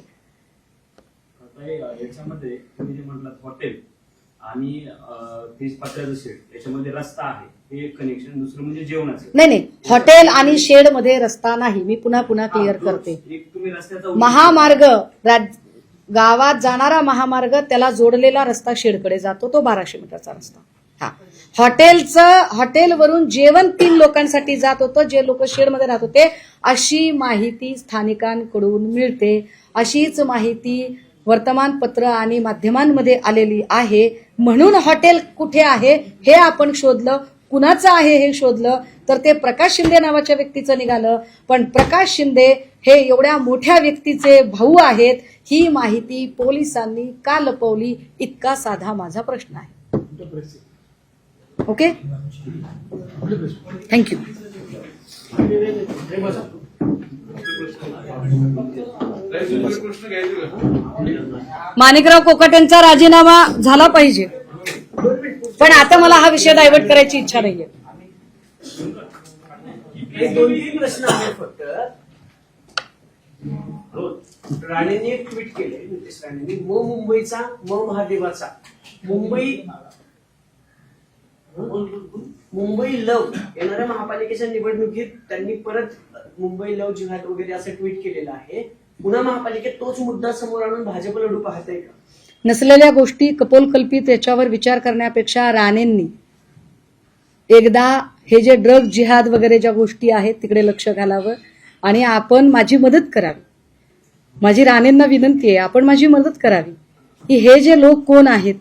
याच्यामध्ये तुम्ही जे म्हटलं हॉटेल आणि पत्र्याचं शेड, याच्यामध्ये रस्ता आहे, हे कनेक्शन. दुसरं म्हणजे जेवणाचं. नाही, हॉटेल आणि शेड मध्ये रस्ता नाही. मी पुन्हा क्लिअर करते. एक तुम्ही रस्त्याचा महामार्ग, गावात जाणारा महामार्ग, त्याला जोडलेला रस्ता शेडकडे जातो, तो 1200 मीटरचा रस्ता. हॉटेलवरून जेवण 3 लोकांसाठी जात होतं, जे लोक शेडमध्ये राहत होते, अशी माहिती स्थानिकांकडून मिळते. अशीच माहिती वर्तमानपत्र आणि माध्यमांमध्ये आलेली आहे. म्हणून हॉटेल कुठे आहे हे आपण शोधलं, कुणाचं आहे हे शोधलं, तर ते प्रकाश शिंदे नावाच्या व्यक्तीचं निघालं. पण प्रकाश शिंदे हे एवढ्या मोठ्या व्यक्तीचे भाऊ आहेत, ही माहिती पोलिसांनी का लपवली, इतका साधा माझा प्रश्न आहे. Okay, thank you. प्रश्न घ्यायचे का? माणिकराव कोकाटेंचा राजीनामा झाला पाहिजे, पण आता मला हा विषय डायव्हर्ट करायची इच्छा नाहीये. हे 2-3 प्रश्न आहेत फक्त. राणेंनी एक ट्विट केले, नितेश राणेंनी, मुंबईचा महादेवाचा मुंबई लव येणाऱ्या महापालिकेच्या निवडणुकीत त्यांनी परत मुंबई लव जिहाद वगैरे असं ट्विट केलेलं आहे. पुन्हा महापालिकेत तोच मुद्दा समोर आणून भाजप लढू पाहतंय का? नसलेल्या गोष्टी कपोलकल्पित याच्यावर विचार करण्यापेक्षा राणेंनी एकदा हे जे ड्रग जिहाद वगैरे ज्या गोष्टी आहेत तिकडे लक्ष घालावं आणि आपण माझी मदत करावी. माझी राणेंना विनंती आहे, आपण माझी मदत करावी की हे जे लोक कोण आहेत,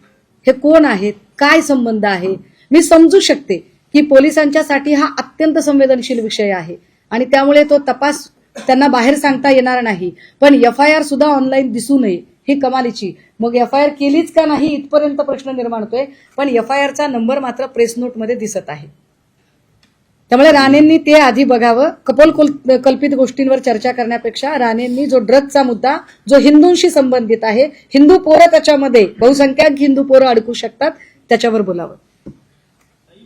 हे कोण आहेत, काय संबंध आहे. मी समजू शकते की पोलिसांच्यासाठी हा अत्यंत संवेदनशील विषय आहे आणि त्यामुळे तो तपास त्यांना बाहेर सांगता येणार नाही. पण FIR सुद्धा ऑनलाईन दिसू नये ही कमालीची. मग FIR केलीच का नाही इथपर्यंत प्रश्न निर्माण होतोय. पण FIRचा नंबर मात्र प्रेस नोटमध्ये दिसत आहे. त्यामुळे राणेंनी ते आधी बघावं. कल्पित गोष्टींवर चर्चा करण्यापेक्षा राणेंनी जो ड्रगचा मुद्दा जो हिंदूंशी संबंधित आहे, हिंदू पोरं त्याच्यामध्ये बहुसंख्याक हिंदू पोरं अडकू शकतात, त्याच्यावर बोलावं.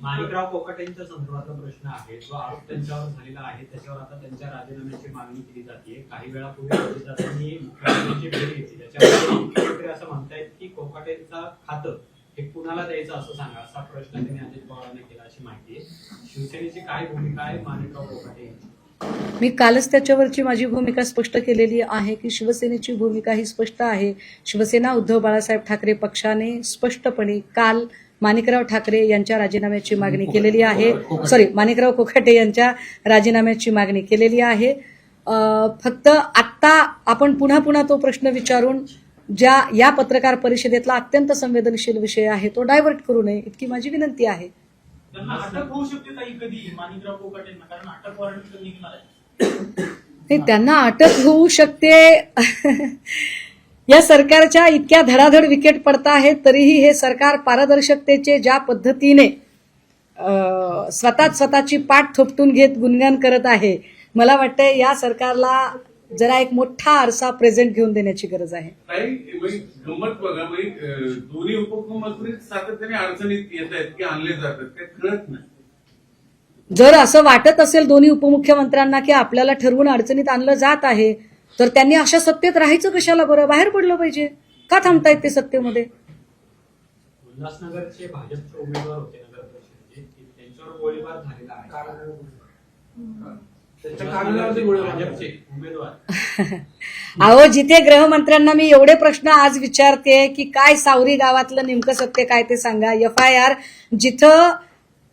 माणिकराव कोकाटेंच्या संदर्भातला प्रश्न आहे, जो आरोप त्यांच्यावर झालेला आहे त्याच्यावर आता त्यांच्या राजीनाम्याची मागणी केली जाते. काही वेळापूर्वी त्यांनी मुख्यमंत्र्यांची भेट घेतली, त्याच्यामध्ये मुख्यमंत्री असं म्हणतायत की कोकाटेंचं खातं हे कुणाला द्यायचं असं सांगा, असा प्रश्न त्यांनी अजित पवारांनी केला अशी माहिती आहे. शिवसेनेची काय भूमिका आहे माणिकराव कोकाटे यांची? मी कालच त्याच्यावरची माझी भूमिका स्पष्ट केलेली आहे की शिवसेनेची भूमिका ही स्पष्ट आहे. शिवसेना उद्धव बाळासाहेब ठाकरे पक्षाने स्पष्टपणे काल माणिकराव ठाकरे यांच्या राजीनाम्याची मागणी केलेली आहे. माणिकराव कोकाटे यांच्या राजीनाम्याची मागणी केलेली आहे. फक्त आत्ता आपण पुन्हा तो प्रश्न विचारून ज्या या पत्रकार परिषदेतला अत्यंत संवेदनशील विषय आहे तो डायव्हर्ट करू नये, इतकी माझी विनंती आहे. त्यांना अटक होऊ शकते ताई कधी माणिकराव कोकाटेंना, कारण अटक वॉरंट निघणार आहे. नाही, त्यांना अटक होऊ शकते. या सरकारच्या इतक्या धडाधड विकेट पडत आहेत तरीही हे सरकार पारदर्शकतेचे ज्या पद्धतीने स्वतःची पाठ थोपटून घेत गुणगान करत आहे, मला वाटतं या सरकारला जरा एक मोठा आरसा प्रेझेंट घेऊन देण्याची गरज आहे. गंमत बघा, दोन्ही उपमुख्यमंत्री सातत्याने अडचणीत येत आहेत की आणले जातात, ते कळत नाही. जर असं वाटत असेल दोन्ही उपमुख्यमंत्र्यांना की आपल्याला ठरवून अडचणीत आणलं जात आहे, तर त्यांनी अशा सत्तेत राहायचं कशाला बरं, बाहेर पडलं पाहिजे. का थांबतायत ते सत्तेमध्ये? उल्हासनगरचे भाजपचे उमेदवार होते नगर परिषदेचे, त्यांच्यावर गोळीबार झालेला आहे. भाजपचे उमेदवार अहो, जिथे गृहमंत्र्यांना मी एवढे प्रश्न आज विचारते की काय सावरी गावातलं नेमकं सत्य काय ते सांगा. FIR जिथं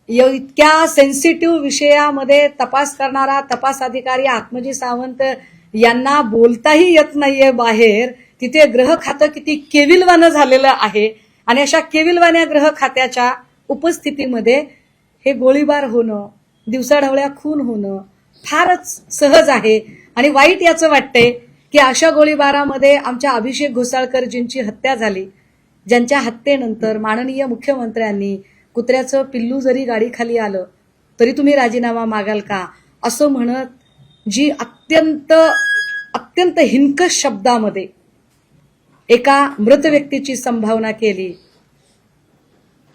इतक्या सेन्सिटिव्ह विषयामध्ये तपास करणारा तपास अधिकारी आत्मजी सावंत यांना बोलताही येत नाहीये बाहेर, तिथे गृह खातं किती केविलवानं झालेलं आहे. आणि अशा केविलवाण्या गृह खात्याच्या उपस्थितीमध्ये हे गोळीबार होणं, दिवसाढवळ्या खून होणं फारच सहज आहे. आणि वाईट याचं वाटतंय की अशा गोळीबारामध्ये आमच्या अभिषेक घोसाळकरजींची हत्या झाली, ज्यांच्या हत्येनंतर माननीय मुख्यमंत्र्यांनी कुत्र्याचं पिल्लू जरी गाडीखाली आलं तरी तुम्ही राजीनामा मागाल का असं म्हणत जी अत्यंत हिणकश शब्दामध्ये एका मृत व्यक्तीची संभावना केली,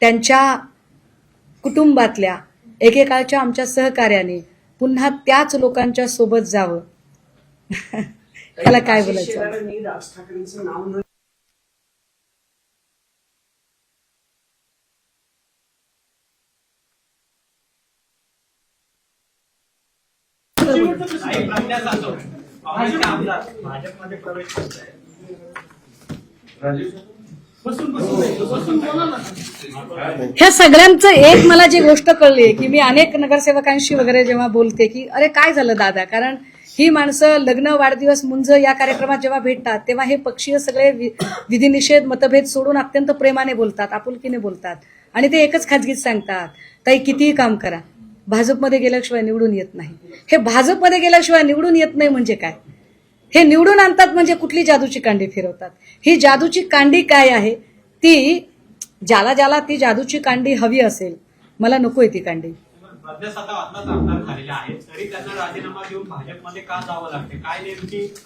त्यांच्या कुटुंबातल्या एकेकाळच्या आमच्या सहकार्याने पुन्हा त्याच लोकांच्या सोबत जावं, त्याला काय बोलायचं. शेलारांनी राज ठाकरेंचं नाव न भाजपमध्ये प्रवेश करत आहे. ह्या सगळ्यांचं एक मला जी गोष्ट कळली की मी अनेक नगरसेवकांशी वगैरे जेव्हा बोलते की अरे काय झालं दादा, कारण ही माणसं लग्न, वाढदिवस, मुंज या कार्यक्रमात जेव्हा भेटतात तेव्हा हे पक्षीय सगळे विधिनिषेध, मतभेद सोडून अत्यंत प्रेमाने बोलतात, आपुलकीने बोलतात आणि ते एकच खाजगीत सांगतात, ताई कितीही काम करा, भाजपमध्ये गेल्याशिवाय निवडून येत नाही. हे भाजपमध्ये गेल्याशिवाय निवडून येत नाही म्हणजे काय? हे निवडून आणतात म्हणजे कुठली जादूची कांडी फिरवतात? ही जादूची कांडी काय आहे? ती ज्याला ती जादूची कांडी हवी असेल, मला नकोय ती कांडी. मध्यस्थाता आत्ताच आमदार झालेले आहेत तरी त्यांना राजीनामा देऊन भाजपमध्ये का जावं लागते? काय नेमकी